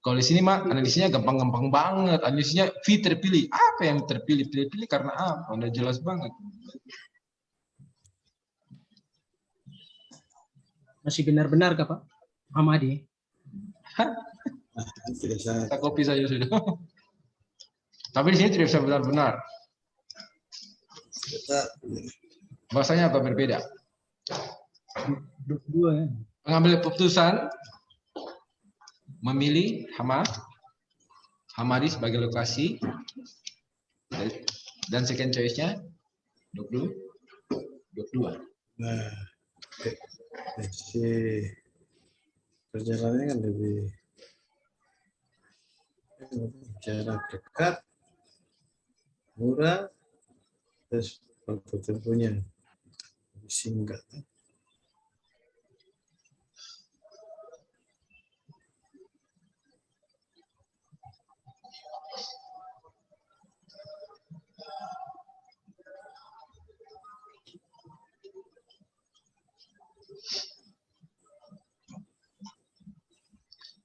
B: Kalau di sini mah analisisnya gampang-gampang banget. Analisisnya V terpilih. Apa yang terpilih? Terpilih karena apa? Udah jelas banget.
A: Masih benar-benar kah Pak Hamadi?
C: Tidak salah.
B: Kita copy saja sudah. Tapi di sini tidak bisa benar-benar.
C: Kita
B: Bahasanya apa berbeda?
A: Dua ya.
B: Pengambil keputusan memilih Hamadi sebagai lokasi dan second choice-nya 22.
C: nah si perjalanannya kan lebih jarak dekat, murah, terus waktu tempuhnya lebih singkat.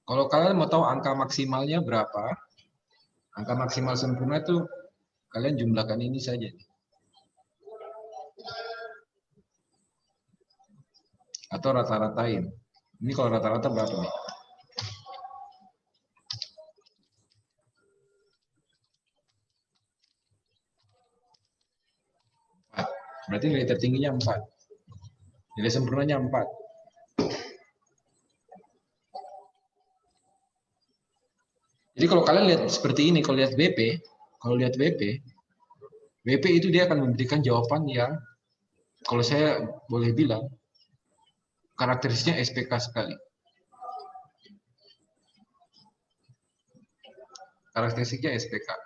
B: Kalau kalian mau tahu angka maksimalnya berapa, angka maksimal sempurna itu kalian jumlahkan ini saja. Atau rata-ratain. Ini kalau rata-rata berapa nih? Berarti nilai tertingginya 4. Nilai sempurnanya 4. Jadi kalau kalian lihat seperti ini, kalau lihat WP itu dia akan memberikan jawaban yang, kalau saya boleh bilang, karakteristiknya SPK sekali. Karakteristiknya SPK.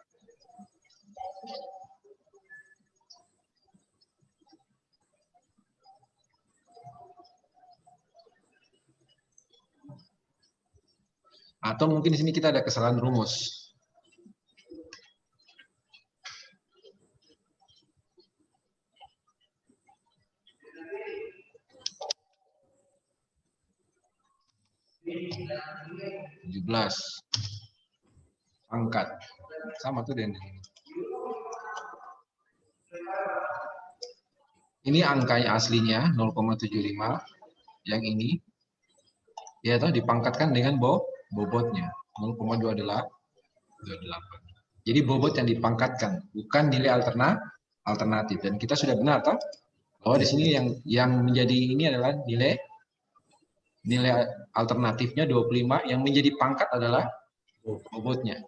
B: Atau mungkin di sini kita ada kesalahan rumus. Angkat sama tuh dengan ini. Ini angkanya aslinya 0,75. Yang ini ya toh dipangkatkan dengan bobotnya 0,28. Jadi bobot yang dipangkatkan, bukan nilai alternatif. Dan kita sudah benar toh bahwa di sini yang menjadi ini adalah nilai alternatifnya 25, yang menjadi pangkat adalah bobotnya.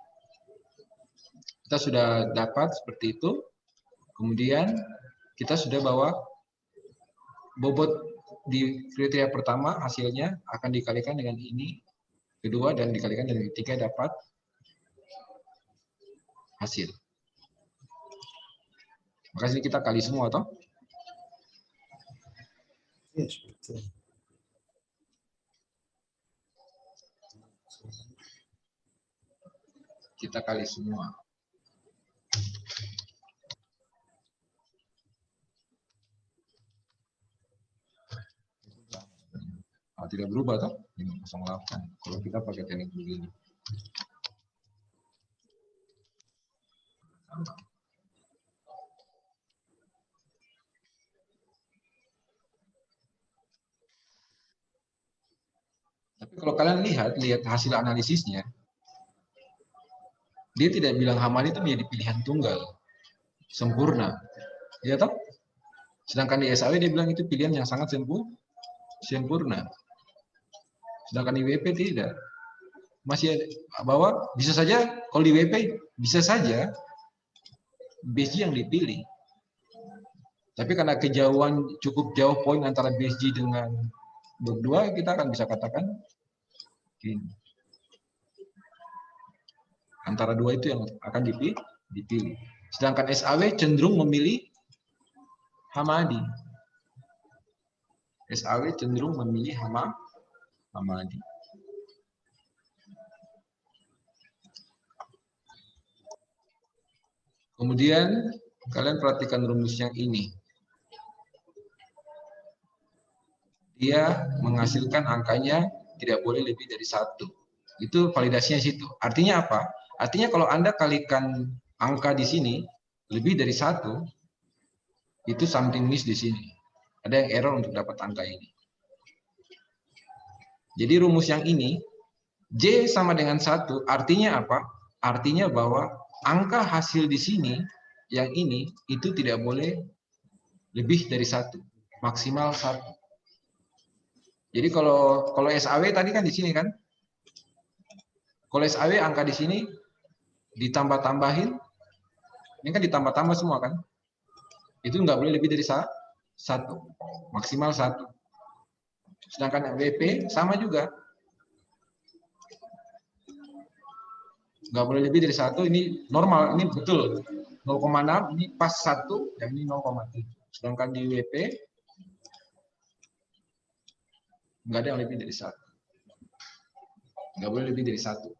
B: Kita sudah dapat seperti itu. Kemudian kita sudah bawa bobot di kriteria pertama, hasilnya akan dikalikan dengan ini, kedua, dan dikalikan dengan ketiga, dapat hasil. Maka sini kita kali semua toh.
C: Yes, betul.
B: Kita kali semua. Tidak berubah toh 508 kalau kita pakai teknik begini. Tapi kalau kalian lihat hasil analisisnya, dia tidak bilang Hamadi itu menjadi pilihan tunggal sempurna, ya toh? Sedangkan di SAW dia bilang itu pilihan yang sangat sempurna. Sedangkan di WP tidak. Masih bahwa bisa saja kalau di WP bisa saja BSG yang dipilih. Tapi karena kejauhan cukup jauh poin antara BSG dengan berdua, kita akan bisa katakan ini. Antara dua itu yang akan dipilih. Sedangkan SAW cenderung memilih Hamadi. SAW cenderung memilih Hamadi. Kemudian kalian perhatikan rumus yang ini. dia menghasilkan angkanya tidak boleh lebih dari 1. Itu validasinya situ. Artinya apa? Artinya kalau Anda kalikan angka di sini lebih dari 1, itu something miss di sini. Ada yang error untuk dapat angka ini. Jadi rumus yang ini, J sama dengan 1, artinya apa? Artinya bahwa angka hasil di sini, yang ini, itu tidak boleh lebih dari 1. Maksimal 1. Jadi kalau SAW tadi kan di sini kan? Kalau SAW angka di sini ditambah-tambahin, ini kan ditambah-tambah semua kan? Itu nggak boleh lebih dari 1, maksimal 1. Sedangkan WP sama juga, nggak boleh lebih dari 1. Ini normal, ini betul 0,6, ini pas 1, dan ini 0,7. Sedangkan di WP nggak ada yang lebih dari 1. Nggak boleh lebih dari 1.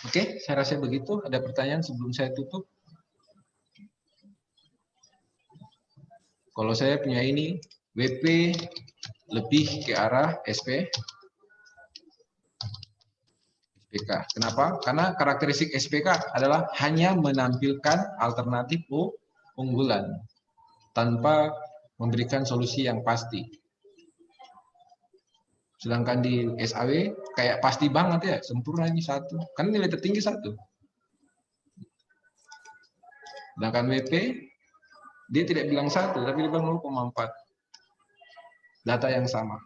B: Oke, saya rasa begitu. Ada pertanyaan sebelum saya tutup? Kalau saya punya ini, WP lebih ke arah SPK. Kenapa? Karena karakteristik SPK adalah hanya menampilkan alternatif unggulan tanpa memberikan solusi yang pasti. Sedangkan di SAW kayak pasti banget ya, sempurna ini 1. Kan nilai tertinggi 1. Sedangkan WP dia tidak bilang 1, tapi dia bilang 0,4. Data yang sama.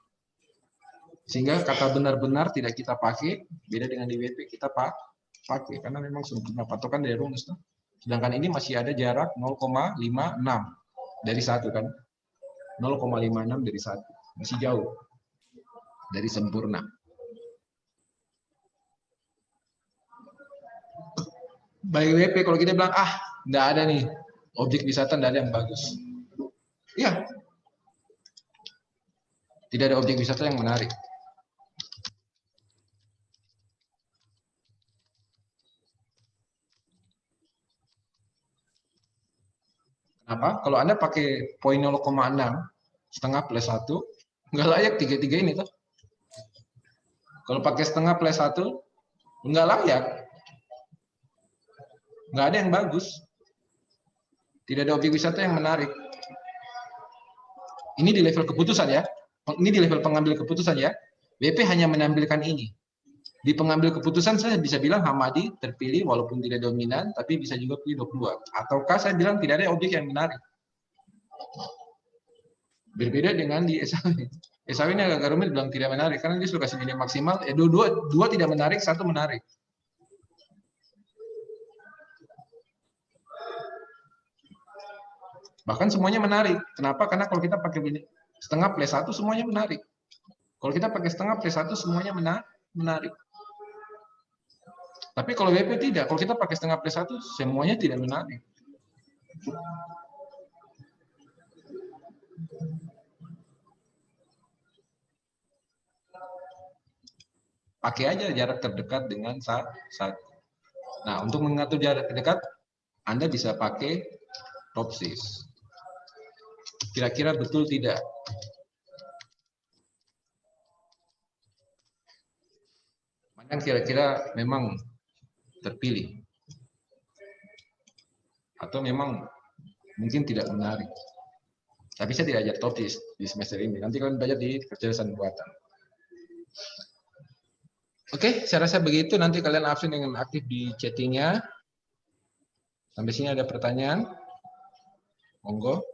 B: Sehingga kata benar-benar tidak kita pakai, beda dengan di WP kita pakai karena memang sempurna patokan dari rumus. Sedangkan ini masih ada jarak 0,56 dari 1 kan. 0,56 dari 1. Masih jauh dari sempurna. Baik WP kalau kita bilang nggak ada nih objek wisata, nggak ada yang bagus. Iya, tidak ada objek wisata yang menarik. Kenapa? Kalau Anda pakai poin 0,6 setengah plus 1, nggak layak 3 ini toh. Kalau pakai setengah plus 1, nggak layak. Nggak ada yang bagus. Tidak ada objek wisata yang menarik. Ini di level keputusan ya. Ini di level pengambil keputusan ya. WP hanya menampilkan ini. Di pengambil keputusan saya bisa bilang Hamadi terpilih walaupun tidak dominan, tapi bisa juga pilih 22. Ataukah saya bilang tidak ada objek yang menarik. Berbeda dengan di SAW. SAW ini agak rumit bilang tidak menarik, karena dia sudah kasih nilai maksimal, dua tidak menarik, 1 menarik. Bahkan semuanya menarik. Kenapa? Karena kalau kita pakai setengah plus 1 semuanya menarik. Kalau kita pakai setengah plus 1 semuanya menarik. Tapi kalau WP tidak, kalau kita pakai setengah plus 1 semuanya tidak menarik. Pakai aja jarak terdekat dengan 1. Nah, untuk mengatur jarak terdekat, Anda bisa pakai Topsys. Kira-kira betul tidak? Mana kira-kira memang terpilih? Atau memang mungkin tidak menarik? Tapi saya tidak ajar Topsys di semester ini. Nanti kalian belajar di kecerdasan buatan. Oke, saya rasa begitu. Nanti kalian absen dengan aktif di chattingnya. Sampai sini ada pertanyaan? Monggo.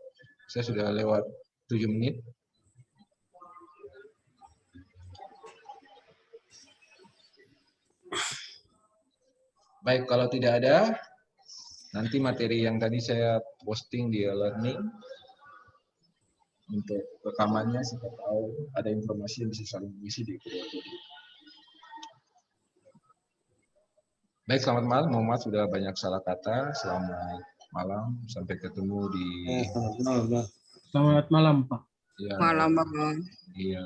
B: Saya sudah lewat 7 menit. Baik, kalau tidak ada, nanti materi yang tadi saya posting di e-learning untuk rekamannya, siapa tahu ada informasi yang bisa saling mengisi di kedua video. Baik, selamat malam. Mohon maaf sudah banyak salah kata. Selamat malam. Sampai ketemu di.
C: Selamat malam, Pak.
A: Selamat malam, Pak.
B: Ya,
D: Malam, Bang.
B: iya.